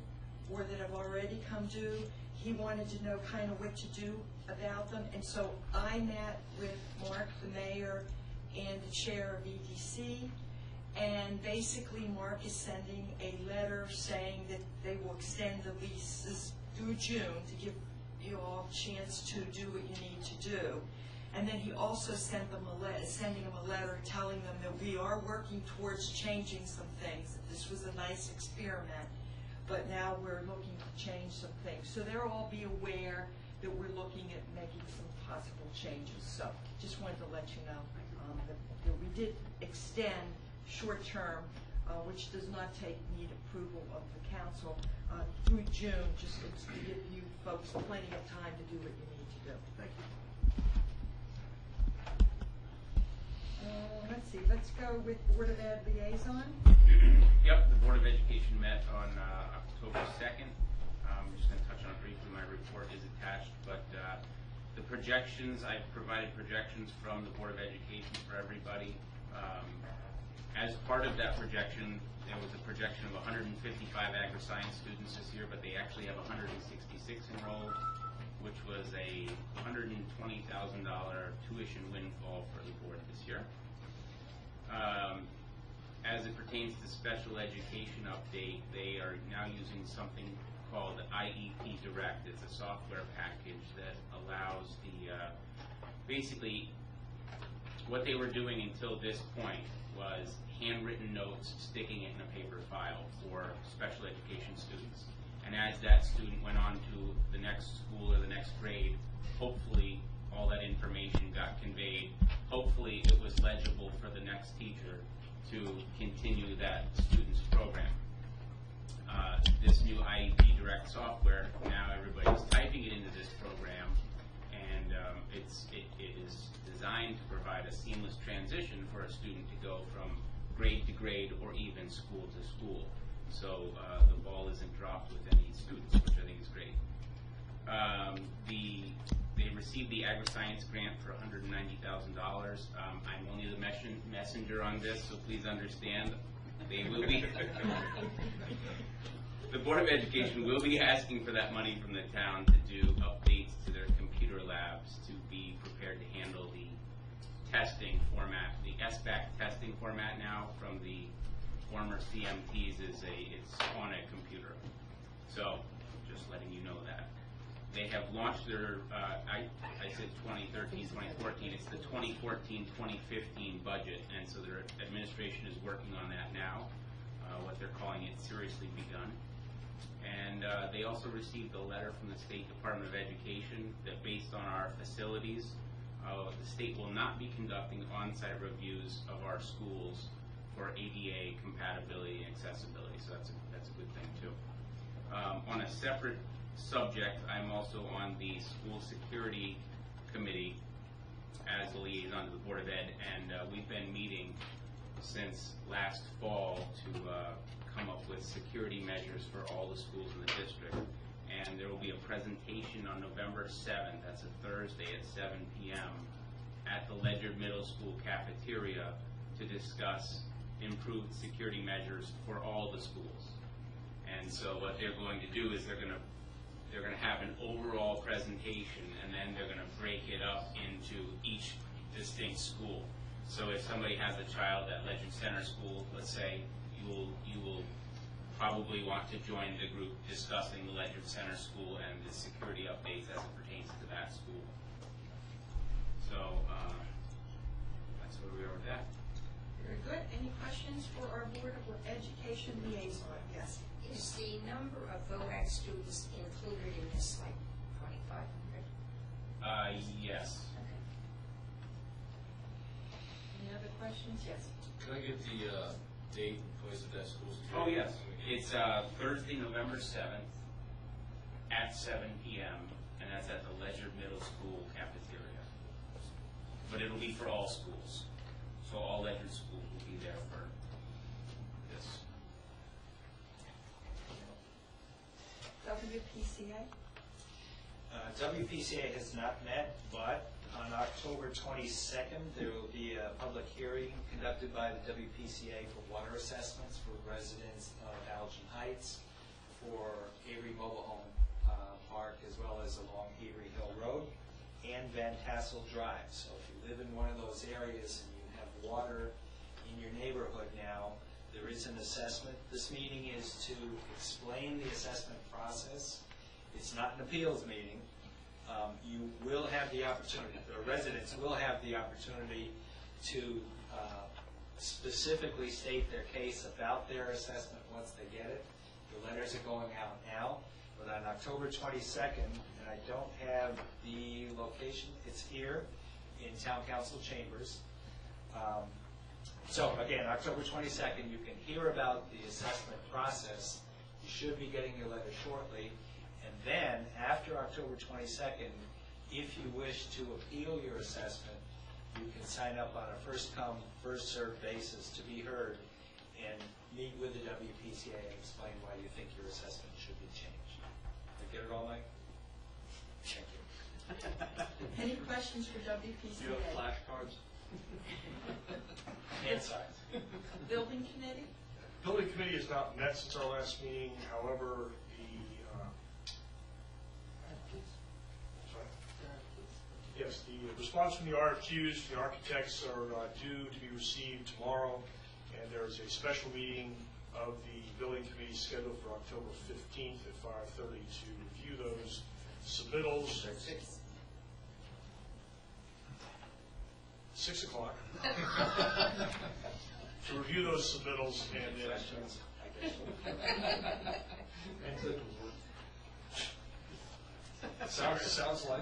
or that have already come due, he wanted to know kind of what to do about them. And so I met with Mark, the mayor, and the chair of EDC, and basically Mark is sending a letter saying that they will extend the leases through June to give you all a chance to do what you need to do. And then he also sending them a letter telling them that we are working towards changing some things, that this was a nice experiment, but now we're looking to change some things. So they'll all be aware that we're looking at making some possible changes. So just wanted to let you know that we did extend short-term, which does not need approval of the council, through June, just to give you folks plenty of time to do what you need to do. Thank you. Let's see, let's go with Board of Ed liaison. Yep, the Board of Education met on October 2nd. I'm just going to touch on it briefly. My report is attached, but the projections, I've provided projections from the Board of Education for everybody. As part of that projection, there was a projection of 155 agri-science students this year, but they actually have 166 enrolled, which was a $120,000 tuition windfall for the board this year. As it pertains to special education update, they are now using something called IEP Direct. It's a software package that allows the, basically, what they were doing until this point was handwritten notes, sticking it in a paper file for special education students. And as that student went on to the next school or the next grade, hopefully all that information got conveyed. Hopefully it was legible for the next teacher to continue that student's program. This new IEP Direct software, now everybody's typing it into this program, and it is designed to provide a seamless transition for a student to go from grade to grade or even school to school. So the ball isn't dropped with any students, which I think is great. They received the agri-science grant for $190,000. I'm only the messenger on this, so please understand. They will be. The Board of Education will be asking for that money from the town to do updates to their computer labs to be prepared to handle the testing format. The SBAC testing format now from the former CMTs it's on a computer. So, just letting you know that. They have launched their, I said 2013, 2014, it's the 2014-2015 budget, and so their administration is working on that now, what they're calling it Seriously Begun. And they also received a letter from the State Department of Education that based on our facilities, the state will not be conducting on-site reviews of our schools for ADA compatibility and accessibility, so that's a good thing too. On a separate subject, I'm also on the School Security Committee as a liaison to the Board of Ed, and we've been meeting since last fall to come up with security measures for all the schools in the district. And there will be a presentation on November 7th, that's a Thursday at 7 p.m. at the Ledyard Middle School cafeteria to discuss improved security measures for all the schools. And so what they're going to do is they're going to have an overall presentation, and then they're going to break it up into each distinct school. So if somebody has a child at Ledyard Center School, let's say, you will probably want to join the group discussing the Ledyard Center School and the security updates as it pertains to that school. So that's where we are with that. Very good. Any questions for our Board of Education liaison? Yes. Is the number of VOAC students included in this, like 2,500? Yes. Okay. Any other questions? Yes. Can I get the date and place of that school? Oh, yes. It's Thursday, November 7th at 7 p.m., and that's at the Ledyard Middle School cafeteria. But it'll be for all schools. So all Ledyard schools will be there for this. WPCA? WPCA has not met, but on October 22nd, there will be a public hearing conducted by the WPCA for water assessments for residents of Algin Heights, for Avery Mobile Home Park, as well as along Avery Hill Road and Van Tassel Drive. So if you live in one of those areas and you have water in your neighborhood now, there is an assessment. This meeting is to explain the assessment process. It's not an appeals meeting. You will have the opportunity, the residents will have the opportunity to specifically state their case about their assessment once they get it. The letters are going out now, but on October 22nd, and I don't have the location, it's here in Town Council Chambers. So again, October 22nd, you can hear about the assessment process. You should be getting your letter shortly. And then, after October 22nd, if you wish to appeal your assessment, you can sign up on a first-come, first-served basis to be heard and meet with the WPCA and explain why you think your assessment should be changed. Get it all, Mike? Thank you. Any questions for Do you have WPCA? flashcards? Hand signs. Building committee? Building committee has not met since our last meeting, however, yes, the response from the RFQs, the architects are due to be received tomorrow, and there is a special meeting of the building committee scheduled for October 15th at 5:30 to review those submittals. 6 o'clock. To review those submittals and then Sounds like.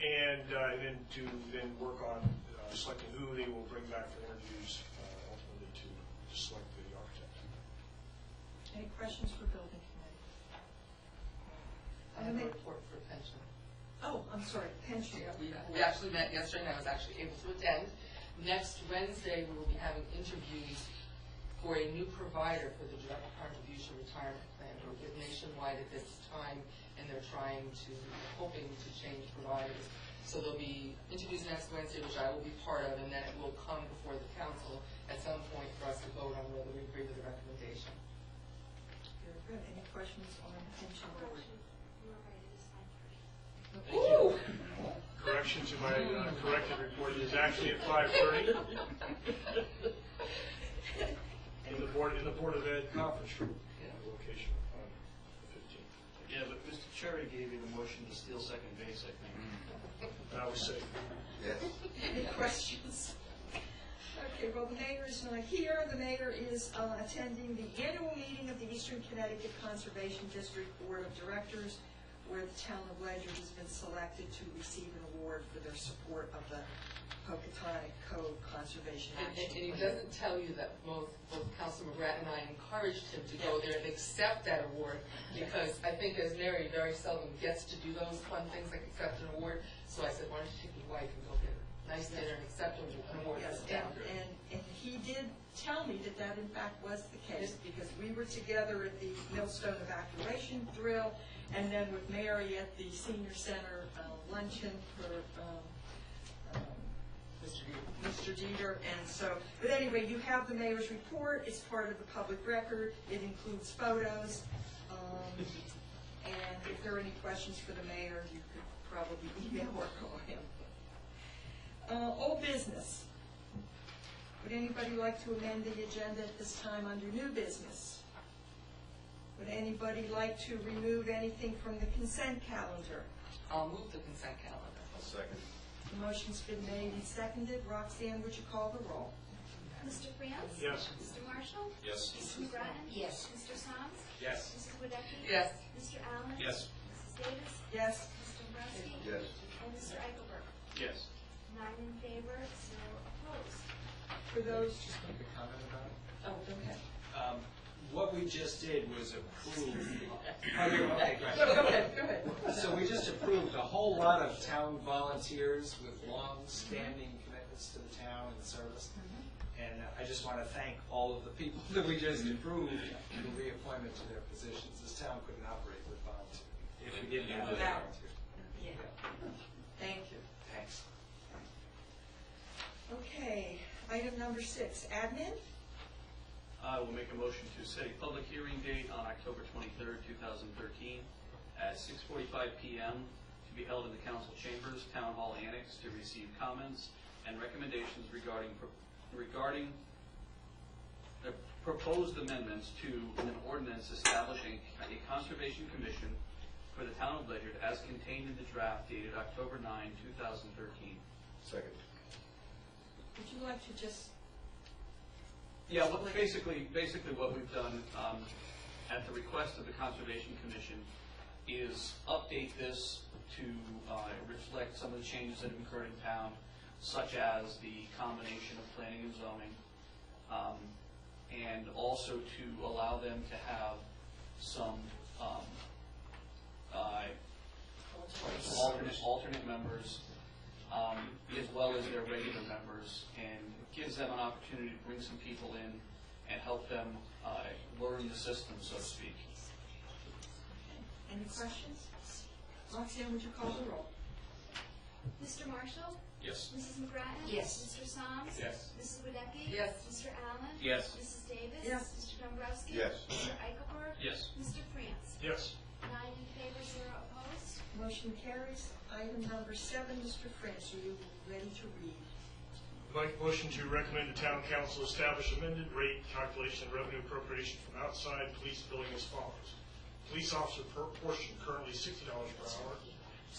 and then to work on selecting who they will bring back for interviews, ultimately to select the architect. Any questions for building committee? I have a report for pension. Oh, I'm sorry, pension. Yeah, we actually met yesterday, and I was actually able to attend. Next Wednesday, we will be having interviews for a new provider for the direct contribution retirement plan. We're nationwide at this time, and they're hoping to change providers. So there'll be interviews next Wednesday, which I will be part of, and then it will come before the council at some point for us to vote on whether we agree with the recommendation. Very good. Any questions on pension board? You were right, it is 5:30. Ooh! Correction to my corrected report, it is actually at 5:30 in the Board of Ed conference room, location on the 15th. Yeah, but Mr. Cherry gave you the motion to steal second base, I think. I was safe. Yes. Any questions? Okay, well, the mayor is not here. The mayor is attending the annual meeting of the Eastern Connecticut Conservation District Board of Directors, where the town of Ledger has been selected to receive an award for their support of the Pocatonic Cove Conservation And Action he Plan. doesn't tell you that both Councilor McGrath and I encouraged him to go there and accept that award, because I think as Mary very seldom gets to do those fun things like accept an award. So I said, why don't you take your wife and go get a nice dinner and accept an award Yes, for the town. and he did tell me that that in fact was the case, because we were together at the Millstone evacuation drill, and then with Mary at the senior center luncheon for Mr. Dieter, and so, but anyway, you have the mayor's report, it's part of the public record, it includes photos, and if there are any questions for the mayor, you could probably email or call him. Old business. Would anybody like to amend the agenda at this time under new business? Would anybody like to remove anything from the consent calendar? I'll move the consent calendar. I'll second. The motion's been made and seconded. Roxanne, would you call the roll? Mr. France? Yes. Mr. Marshall? Yes. Mrs. McGrattan? Yes. Mr. Soms? Yes. Mrs. Wadecki? Yes. Mr. Allen? Yes. Mrs. Davis? Yes. Mr. Dombrowski? Yes. And Mr. Eichelberg? Yes. 9 in favor, 0 opposed. For those, Just make a comment about it. oh, go ahead. What we just did was approve. Oh, okay, great. Go ahead, go ahead. So we just approved a whole lot of town volunteers with long-standing commitments to the town and service. And I just want to thank all of the people that we just approved for reappointment to their positions. This town couldn't operate with volunteers if we didn't have the Without. volunteers. Yeah. Thank you. Thanks. Okay, item number 6, admin. I will make a motion to set a public hearing date on October 23rd, 2013, at 6:45 p.m. to be held in the council chambers, Town Hall Annex, to receive comments and recommendations regarding the proposed amendments to an ordinance establishing a conservation commission for the town of Ledyard as contained in the draft dated October 9, 2013. Second. Would you like to just, Yeah, well, basically what we've done at the request of the Conservation Commission is update this to reflect some of the changes that have occurred in town, such as the combination of planning and zoning, and also to allow them to have some alternate members, as well as their regular members, and gives them an opportunity to bring some people in and help them learn the system, so to speak. Any questions? Roxanne, would you call the roll? Mr. Marshall? Yes. Mrs. McGrattan? Yes. Mr. Soms? Yes. Mrs. Wadecki? Yes. Mr. Allen? Yes. Mrs. Davis? Yes. Mr. Dombrowski? Yes. Mr. Eichelberg? Yes. Mr. France? Yes. 9 in favor, 0 opposed. Motion carries. Item number 7, Mr. France, are you ready to read? I'd like a motion to recommend the town council establish amended rate calculation and revenue appropriation from outside police billing as follows. Police officer per portion currently $60 per hour.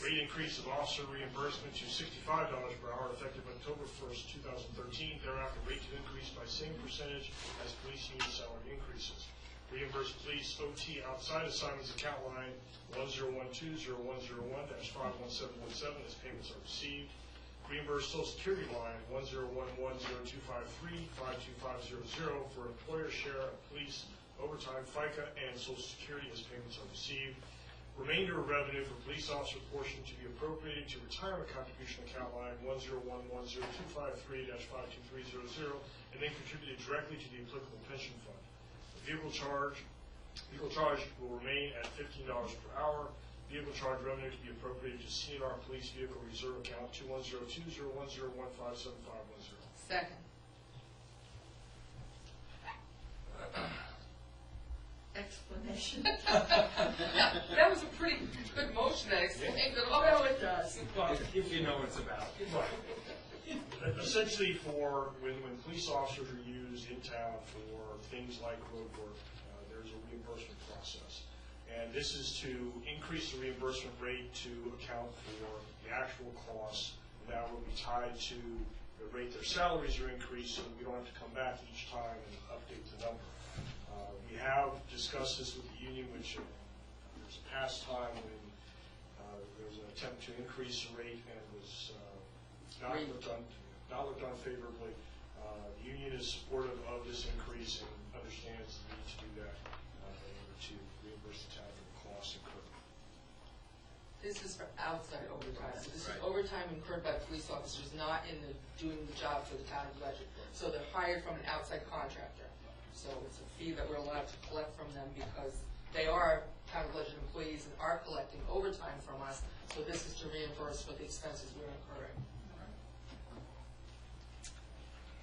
Rate increase of officer reimbursement to $65 per hour effective October 1st, 2013. Thereafter, rate to increase by same percentage as police union salary increases. Reimburse police OT outside assignments account line 10120-101-51717 as payments are received. Reimburse Social Security line 1011025352500 for employer share of police overtime, FICA, and Social Security as payments are received. Remainder of revenue for police officer portion to be appropriated to retirement contribution account line 10110235300 and then contributed directly to the applicable pension fund. The vehicle charge will remain at $15 per hour. Vehicle charge revenue to be appropriated to CNR Police Vehicle Reserve Account 21020101157510. Second. Explanation? That was a pretty good motion that explained it all. Oh, it does. Well, if you know what it's about. Essentially for when police officers are used in town for things like road work, there's a reimbursement process. And this is to increase the reimbursement rate to account for the actual costs. That will be tied to the rate their salaries are increased, so we don't have to come back each time and update the number. We have discussed this with the union, which there's a past time when there was an attempt to increase the rate and it was not looked on favorably. The union is supportive of this increase and understands the need to do that in order to reimburse the town for the costs incurred. This is for outside overtime. So this is overtime incurred by police officers not in doing the job for the town of Ledger. So they're hired from an outside contractor. So it's a fee that we're allowed to collect from them because they are town of Ledger employees and are collecting overtime from us. So this is to reimburse for the expenses we're incurring.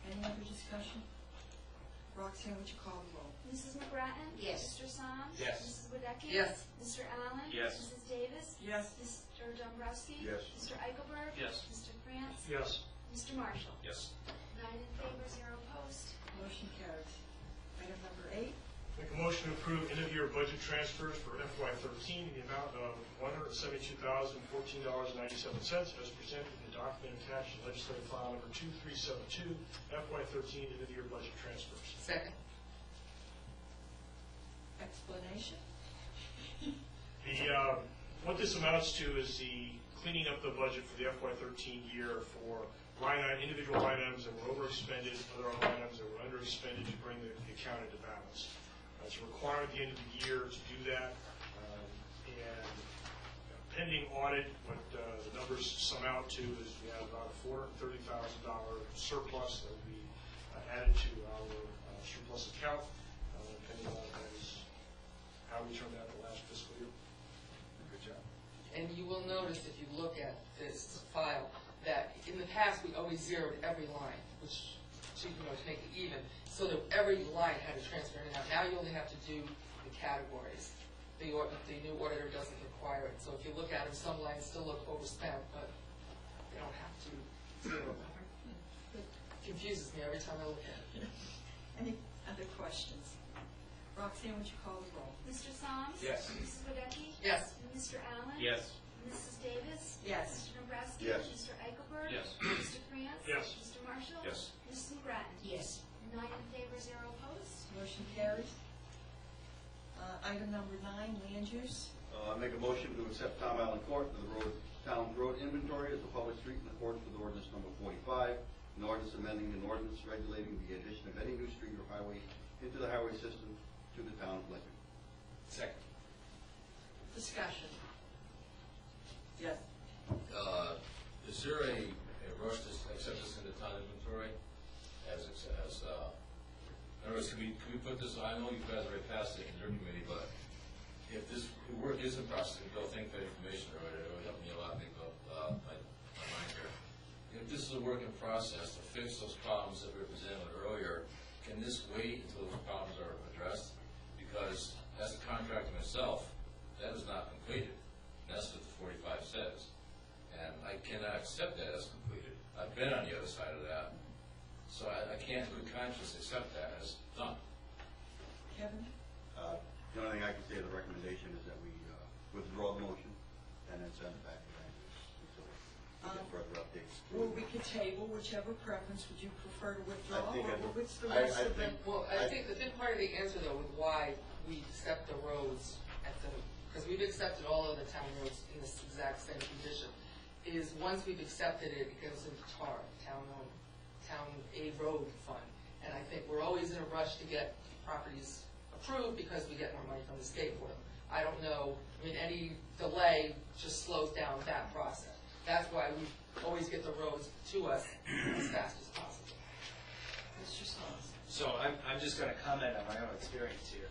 Any other discussion? Roxanne, would you call the roll? Mrs. McGrattan? Yes. Mr. Soms? Yes. Mrs. Wadecki? Yes. Mr. Allen? Yes. Mrs. Davis? Yes. Mr. Dombrowski? Yes. Mr. Eichelberg? Yes. Mr. France? Yes. Mr. Marshall? Yes. 9 in favor, 0 opposed. Motion carries. Item number 8, Make a motion to approve end-of-year budget transfers for FY13 in the amount of $172,014.97 as presented in the document attached to legislative file number 2372, FY13 end-of-year budget transfers. Second. explanation? What this amounts to is the cleaning up the budget for the FY13 year for individual line items that were overexpended, other line items that were underexpended to bring the account into balance. It's required at the end of the year to do that, and pending audit, what the numbers sum out to is we have about a $430,000 surplus that will be added to our surplus account, pending audit. That is how we turned out the last fiscal year. Good job. And you will notice if you look at this file that in the past we always zeroed every line, which to make it even, so that every line had a transfer in and out. Now you only have to do the categories. The new auditor doesn't require it. So if you look at them, some lines still look overspent, but they don't have to zero them. It confuses me every time I look at it. Any other questions? Roxanne, would you call the roll? Mr. Soms? Yes. Mrs. Wadecki? Yes. Mr. Allen? Yes. Mrs. Davis? Yes. Mr. Dombrowski? Yes. Mr. Eichelberg? Yes. Mr. France? Yes. Mr. Marshall? Yes. Mrs. McGrattan? Yes. 9 in favor, 0 opposed. Motion carries. Item number 9, land use. Make a motion to accept Tom Allen Court for the town road inventory as a public street in accordance with ordinance number 45, an ordinance amending an ordinance regulating the addition of any new street or highway into the highway system to the town of Ledger. Second. Discussion. Yes. Is there a rush to accept this in the town inventory? In other words, can we put this, I know you guys already passed it in your committee, but if the work is in process. Bill, thank you for the information earlier. It really helped me a lot think about my mind here. If this is a work in process to fix those problems that we presented earlier, can this wait until those problems are addressed? Because as a contractor myself, that is not completed. That's what the 45 says. And I cannot accept that as completed. I've been on the other side of that. So I can't with conscience accept that as done. Kevin? The only thing I can say of the recommendation is that we withdraw the motion and then send it back to Rangers until we get further updates. Or we could table, whichever preference. Would you prefer to withdraw, I think or what's the I rest of the? think- Well, I think part of the answer though with why we accept the roads at the, because we've accepted all of the town roads in this exact same condition, is once we've accepted it, it goes into TAR, town aid road fund. And I think we're always in a rush to get properties approved because we get more money from the state for them. I don't know, I mean, any delay just slows down that process. That's why we always get the roads to us as fast as possible. Mr. Stones? So I'm just going to comment on my own experience here.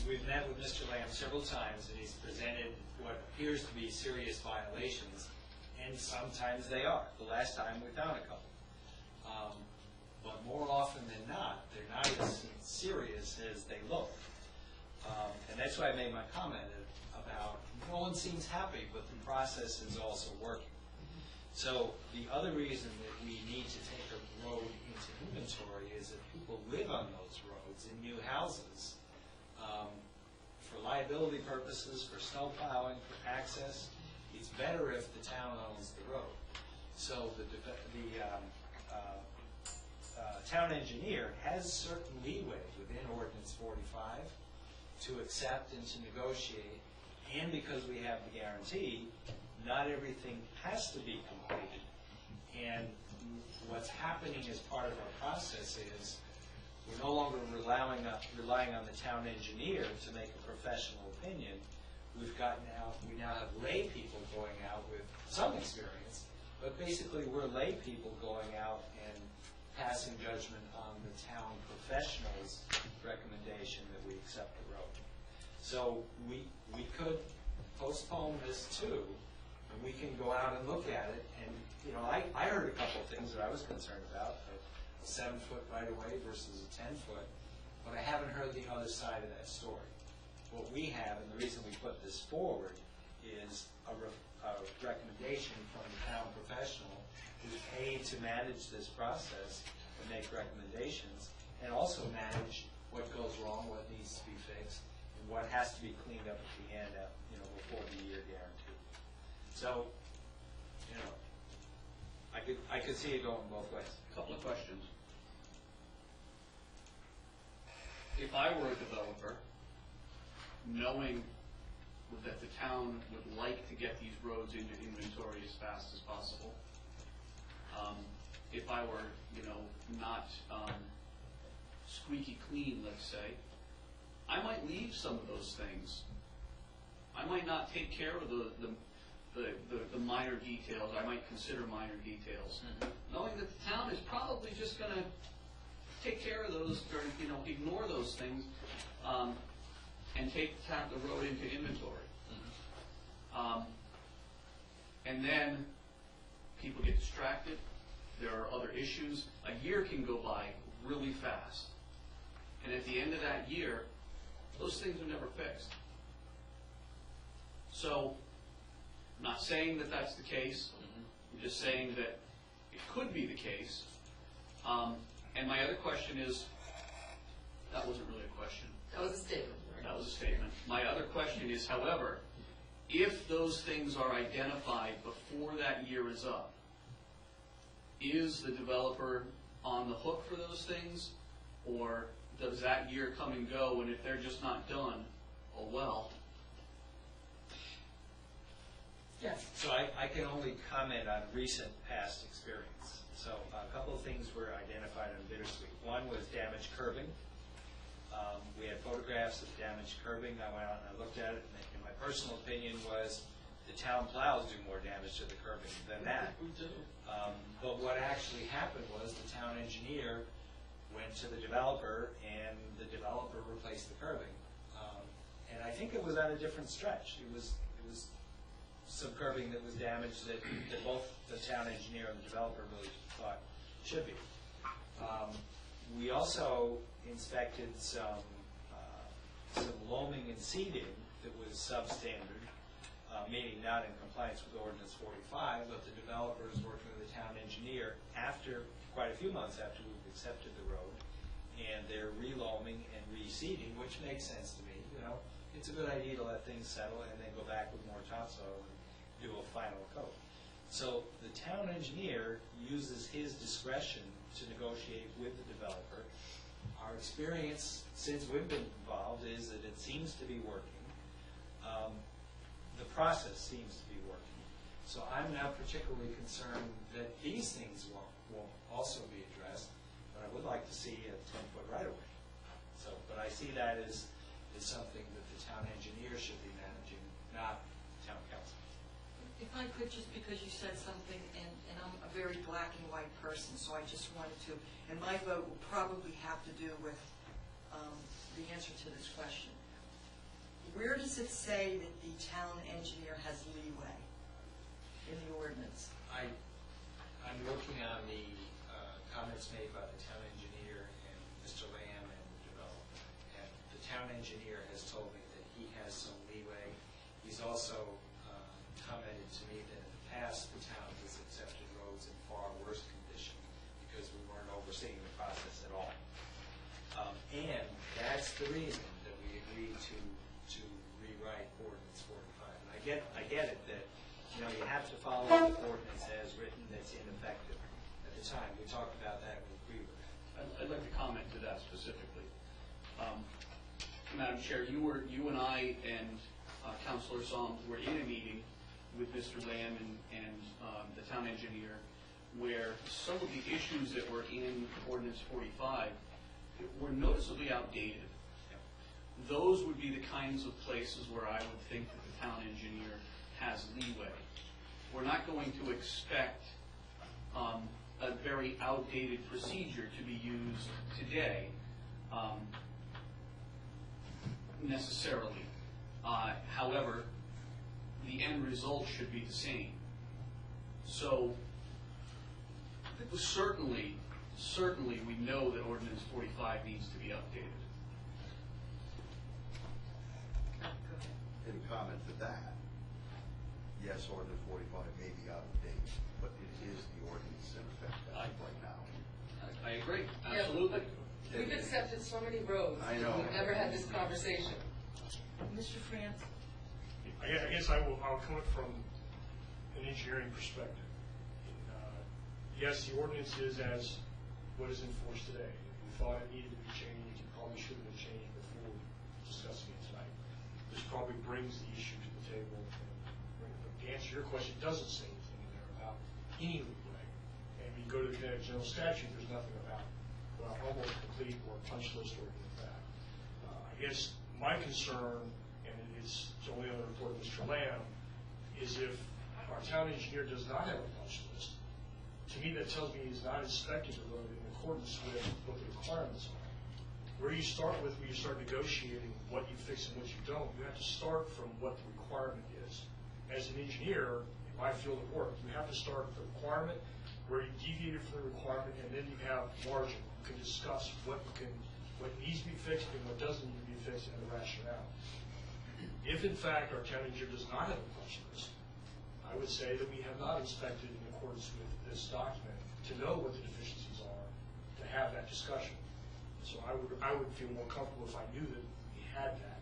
We've met with Mr. Lamb several times, and he's presented what appears to be serious violations, and sometimes they are. The last time we found a couple. But more often than not, they're not as serious as they look. And that's why I made my comment about no one seems happy, but the process is also working. So the other reason that we need to take a road into inventory is that people live on those roads in new houses for liability purposes, for snow plowing, for access. It's better if the town owns the road. So the town engineer has certain leeway within Ordinance 45 to accept and to negotiate, and because we have the guarantee, not everything has to be completed. And what's happening as part of our process is we're no longer relying on the town engineer to make a professional opinion. We now have lay people going out with some experience, but basically we're lay people going out and passing judgment on the town professional's recommendation that we accept the road. So we could postpone this too, and we can go out and look at it. And I heard a couple of things that I was concerned about, a 7-foot right-of-way versus a 10-foot, but I haven't heard the other side of that story. What we have, and the reason we put this forward, is a recommendation from the town professional who's paid to manage this process and make recommendations, and also manage what goes wrong, what needs to be fixed, and what has to be cleaned up at the end, before the year guarantee. So, I could see it going both ways. A couple of questions. If I were a developer, knowing that the town would like to get these roads into inventory as fast as possible, if I were, not squeaky clean, let's say, I might leave some of those things. I might not take care of the minor details. I might consider minor details, knowing that the town is probably just going to take care of those, or ignore those things, and take the road into inventory. And then people get distracted. There are other issues. A year can go by really fast, and at the end of that year, those things are never fixed. So, I'm not saying that that's the case. I'm just saying that it could be the case. And my other question is, that wasn't really a question. That was a statement. That was a statement. My other question is, however, if those things are identified before that year is up, is the developer on the hook for those things? Or does that year come and go, and if they're just not done, oh well? Yes. So I can only comment on recent past experience. So a couple of things were identified on Bittersweet. One was damaged curbing. We had photographs of damaged curbing. I went out and I looked at it, and my personal opinion was the town plows do more damage to the curbing than that. We do. But what actually happened was the town engineer went to the developer, and the developer replaced the curbing. And I think it was on a different stretch. It was some curbing that was damaged that both the town engineer and the developer really thought should be. We also inspected some loaming and seeding that was substandard, meaning not in compliance with Ordinance 45, but the developers working with the town engineer after, quite a few months after we've accepted the road, and they're reloaming and reseeding, which makes sense to me. You know, it's a good idea to let things settle and then go back with more topsoil and do a final coat. So the town engineer uses his discretion to negotiate with the developer. Our experience since we've been involved is that it seems to be working. The process seems to be working. So I'm not particularly concerned that these things won't also be addressed, but I would like to see a 10-foot right-of-way. So, but I see that as something that the town engineer should be managing, not town council. If I could, just because you said something, and I'm a very black and white person, so I just wanted to, and my vote will probably have to do with the answer to this question. Where does it say that the town engineer has leeway in the ordinance? I'm looking on the comments made by the town engineer and Mr. Lamb and the developer. And the town engineer has told me that he has some leeway. He's also commented to me that in the past the town has accepted roads in far worse condition because we weren't overseeing the process at all. And that's the reason that we agreed to rewrite Ordinance 45. And I get it that you have to follow the ordinance as written that's ineffective. At the time, we talked about that, we agree with that. I'd like to comment to that specifically. Madam Chair, you and I and Councilor Soms were in a meeting with Mr. Lamb and the town engineer where some of the issues that were in Ordinance 45 were noticeably outdated. Those would be the kinds of places where I would think that the town engineer has leeway. We're not going to expect a very outdated procedure to be used today necessarily. However, the end result should be the same. So certainly we know that Ordinance 45 needs to be updated. In comment to that, yes, Ordinance 45 may be out of date, but it is the ordinance in effect as of right now. I agree, absolutely. We've accepted so many roads. I know. We've never had this conversation. Mr. France? I guess I'll come from an engineering perspective. Yes, the ordinance is as what is enforced today. If we thought it needed to be changed, it probably should have been changed before discussing it tonight. This probably brings the issue to the table. But to answer your question, it doesn't say anything in there about any leeway. And when you go to the Connecticut General Statute, there's nothing about almost complete or punch list or anything like that. I guess my concern, and it's only on the report of Mr. Lamb, is if our town engineer does not have a punch list, to me that tells me he's not inspecting the road in accordance with what the requirements are. Where you start with, when you start negotiating what you fix and what you don't, you have to start from what the requirement is. As an engineer, in my field of work, you have to start with the requirement, where you deviated from the requirement, and then you have margin. You can discuss what needs to be fixed and what doesn't need to be fixed and the rationale. If in fact our town engineer does not have a punch list, I would say that we have not inspected in accordance with this document to know what the deficiencies are, to have that discussion. So I would feel more comfortable if I knew that we had that,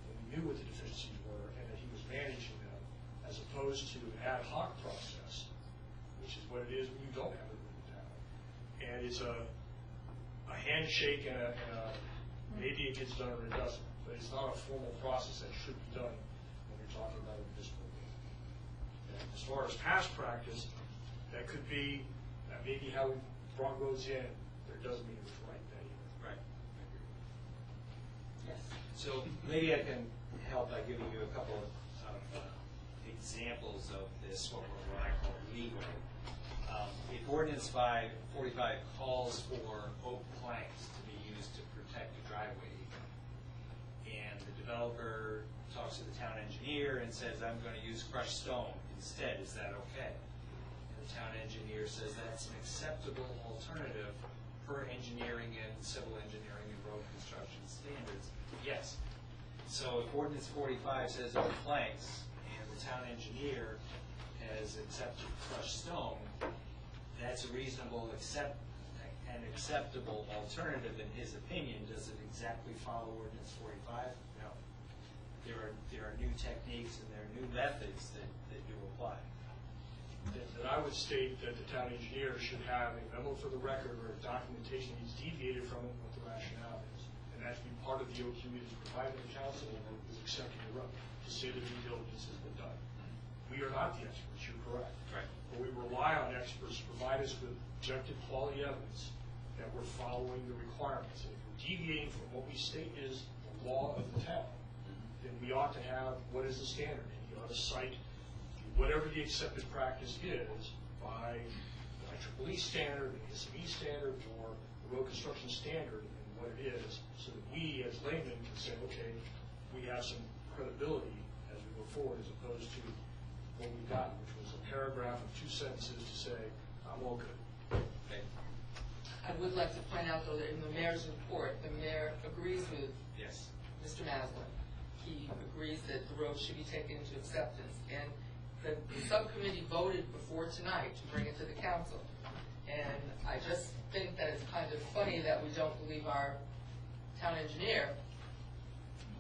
and we knew what the deficiencies were, and that he was managing them, as opposed to an ad hoc process, which is what it is when you don't have it written down. And it's a handshake and maybe it gets done or it doesn't, but it's not a formal process that should be done when you're talking about a municipal building. And as far as past practice, that could be, that may be how we brought roads in, but it doesn't mean it was right then either. Right. Yes. So maybe I can help by giving you a couple of examples of this, what I call legal. If Ordinance 45 calls for oak planks to be used to protect a driveway, and and the developer talks to the town engineer and says, I'm going to use crushed stone instead, is that okay? And the town engineer says that's an acceptable alternative per engineering and civil engineering and road construction standards. Yes. So if ordinance 45 says no planks, and the town engineer has accepted crushed stone, that's a reasonable and acceptable alternative in his opinion. Does it exactly follow ordinance 45? No. There are new techniques and there are new methods that do apply. That I would state that the town engineer should have a memo for the record or documentation he's deviated from it, what the rationale is. And that should be part of the OQ that is provided to the council and is accepting the road to say the due diligence has been done. We are not the experts, you're correct. Right. But we rely on experts to provide us with objective quality evidence that we're following the requirements. And if we're deviating from what we state is the law of the town, then we ought to have what is the standard. And you ought to cite whatever the accepted practice is by the IEEE standard, the SME standard, or the road construction standard, and what it is, so that we as laymen can say, okay, we have some credibility as we go forward, as opposed to what we got, which was a paragraph of 2 sentences to say, I'm all good. Okay. I would like to point out, though, that in the mayor's report, the mayor agrees with Yes. Mr. Maslin. He agrees that the road should be taken into acceptance. And the subcommittee voted before tonight to bring it to the council. And I just think that it's kind of funny that we don't believe our town engineer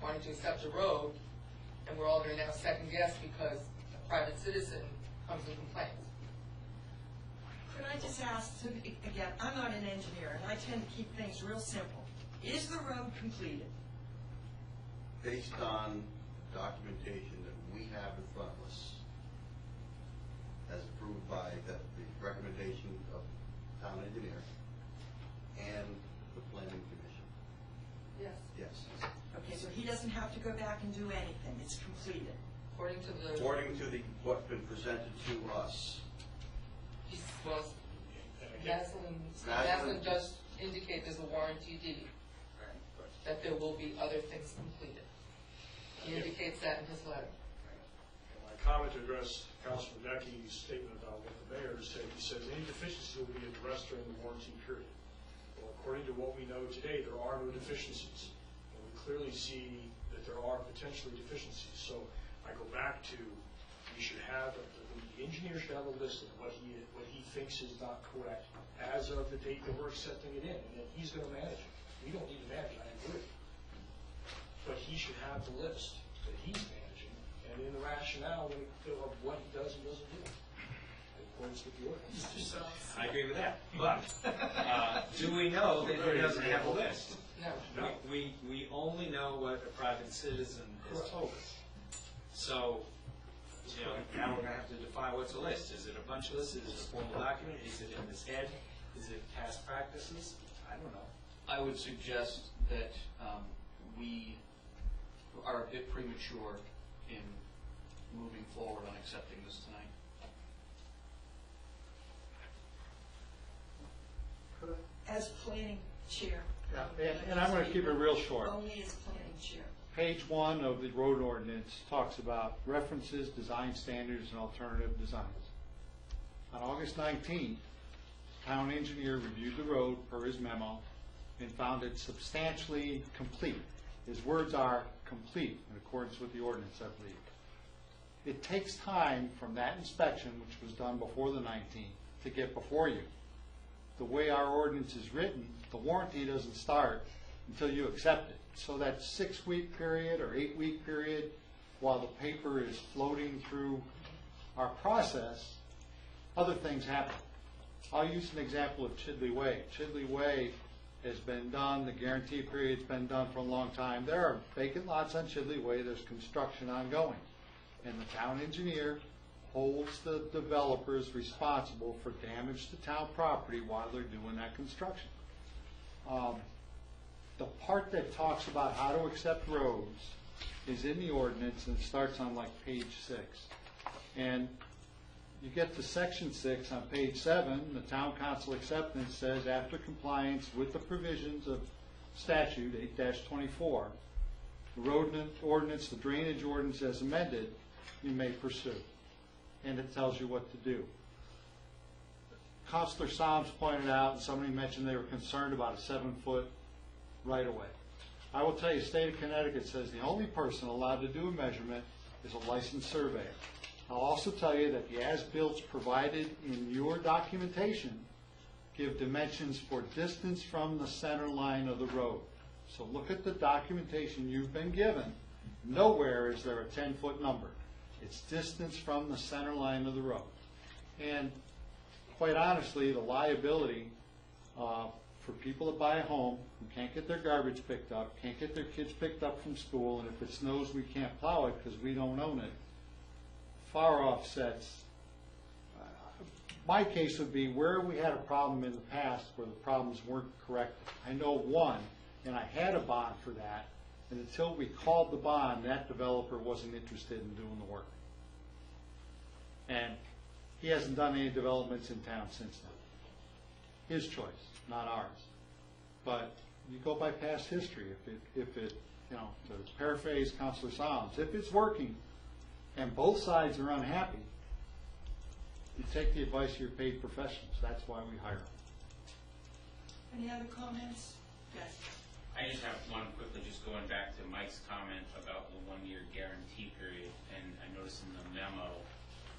wanting to accept a road, and we're all going to now second guess because a private citizen comes and complains. Could I just ask, again, I'm not an engineer, and I tend to keep things real simple. Is the road completed? Based on documentation that we have in front of us, as approved by the recommendation of town engineer and the planning commission. Yes. Yes. Okay, so he doesn't have to go back and do anything, it's completed. According to the... According to what's been presented to us. Well, Maslin does indicate there's a warranty deed, that there will be other things completed. He indicates that in his letter. My comment to address Councilman Necky's statement about what the mayor said, he says any deficiency will be addressed during the warranty period. Well, according to what we know today, there are no deficiencies. And we clearly see that there are potentially deficiencies. So I go back to, we should have, the engineer should have a list of what he thinks is not correct as of the date that we're accepting it in, and then he's going to manage it. We don't need to manage it, I agree. But he should have the list that he's managing, and in the rationale of what he does and doesn't do, in accordance with the ordinance. I agree with that. But do we know that he doesn't have a list? No. We only know what a private citizen has told us. So, now we're going to have to define what's a list. Is it a punch list? Is it a formal document? Is it in his head? Is it past practices? I don't know. I would suggest that we are a bit premature in moving forward on accepting this tonight. As planning chair. Yeah, and I'm going to keep it real short. Only as planning chair. Page 1 of the road ordinance talks about references, design standards, and alternative designs. On August 19th, town engineer reviewed the road per his memo and found it substantially complete. His words are complete in accordance with the ordinance, I believe. It takes time from that inspection, which was done before the 19th, to get before you. The way our ordinance is written, the warranty doesn't start until you accept it. So that 6-week period or 8-week period, while the paper is floating through our process, other things happen. I'll use an example of Chidley Way. Chidley Way has been done, the guarantee period's been done for a long time. There are vacant lots on Chidley Way, there's construction ongoing. And the town engineer holds the developers responsible for damage to town property while they're doing that construction. The part that talks about how to accept roads is in the ordinance and starts on like page 6. And you get to section 6 on page 7, the town council acceptance says after compliance with the provisions of statute 8-24, the road ordinance, the drainage ordinance as amended, you may pursue. And it tells you what to do. Counselor Soms pointed out, and somebody mentioned they were concerned about a 7-foot right-of-way. I will tell you, state of Connecticut says the only person allowed to do a measurement is a licensed surveyor. I'll also tell you that the as-bills provided in your documentation give dimensions for distance from the center line of the road. So look at the documentation you've been given. Nowhere is there a 10-foot number. It's distance from the center line of the road. And quite honestly, the liability for people that buy a home who can't get their garbage picked up, can't get their kids picked up from school, and if it snows, we can't plow it because we don't own it, far offsets. My case would be where we had a problem in the past where the problems weren't corrected. I know one, and I had a bond for that, and until we called the bond, that developer wasn't interested in doing the work. And he hasn't done any developments in town since then. His choice, not ours. But you go by past history. If it, you know, to paraphrase Councilor Soms, if it's working and both sides are unhappy, you take the advice of your paid professionals. That's why we hire them. Any other comments? Yes. I just have one quickly, just going back to Mike's comment about the 1-year guarantee period, and I noticed in the memo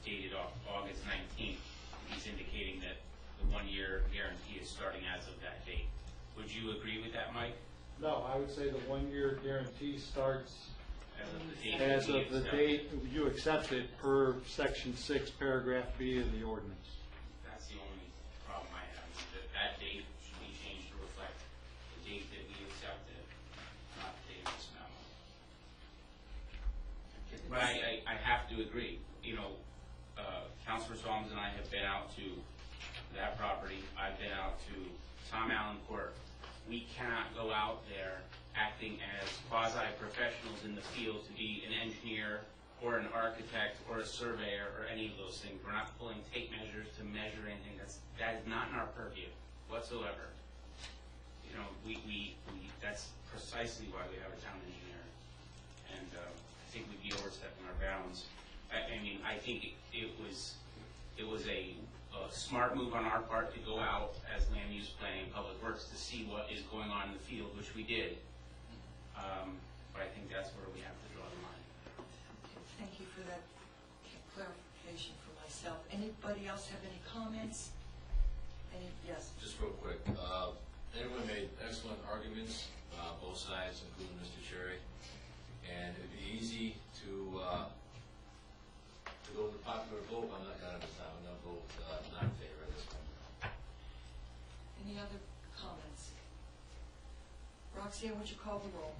dated off August 19th, he's indicating that the 1-year guarantee is starting as of that date. Would you agree with that, Mike? No, I would say the 1-year guarantee starts As of the date you accept it per Section 6, Paragraph B of the ordinance. That's the only problem I have, is that that date should be changed to reflect the date that we accepted, not the date of this memo. But I have to agree, you know, Councilor Solms and I have been out to that property. I've been out to Tom Allen Court. We cannot go out there acting as quasi-professionals in the field to be an engineer or an architect or a surveyor or any of those things. We're not pulling tape measures to measure anything. That is not in our purview whatsoever. You know, that's precisely why we have a town engineer. And I think we'd be overstepping our bounds. I mean, I think it was a smart move on our part to go out as land use planning and public works to see what is going on in the field, which we did. But I think that's where we have to draw the line. Thank you for that clarification for myself. Anybody else have any comments? Yes. Just real quick, everyone made excellent arguments, both sides, including Mr. Cherry, and it'd be easy to go with the popular vote on that kind of time. I'm going to vote not in favor of this one. Any other comments? Roxanne, would you call the roll?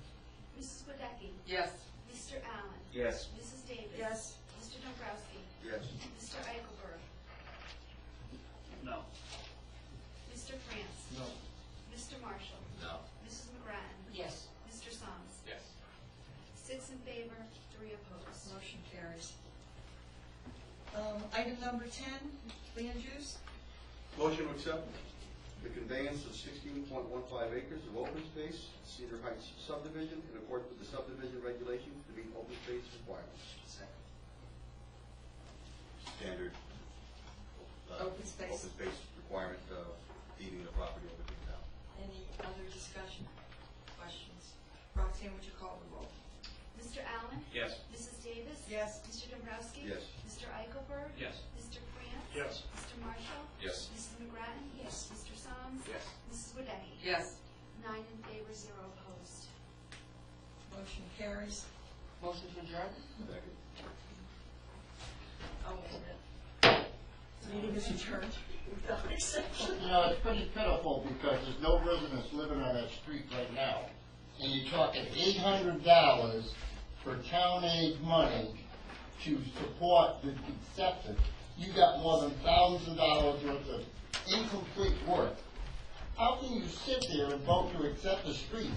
Mrs. Wadecki. Yes. Mr. Allen. Yes. Mrs. Davis. Yes. Mr. Dombrowski. Yes. Mr. Eichelberg. No. Mr. France. No. Mr. Marshall. No. Mrs. McGrattan. Yes. Mr. Soms. Yes. 6 in favor, 3 opposed. Motion carries. Item number 10, land use. Motion to accept the conveyance of 16.15 acres of open space, Cedar Heights subdivision, in accordance with the subdivision regulations to meet open space requirements. Second. Standard Open space. requirement of deeding the property over to the town. Any other discussion, questions? Roxanne, would you call the roll? Mr. Allen. Yes. Mrs. Davis. Yes. Mr. Dombrowski. Yes. Mr. Eichelberg. Yes. Mr. France. Yes. Mr. Marshall. Yes. Mrs. McGrattan. Yes. Mr. Soms. Yes. Mrs. Wadecki. Yes. 9 in favor, 0 opposed. Motion carries. Motion to adjourn? Second. Oh, wait a minute. Meeting is adjourned without exception. You know, it's pretty pitiful because there's no residents living on that street right now. And you're talking $800 for town aid money to support the septic. You got more than thousands of dollars worth of incomplete work. How can you sit there and vote to accept the street?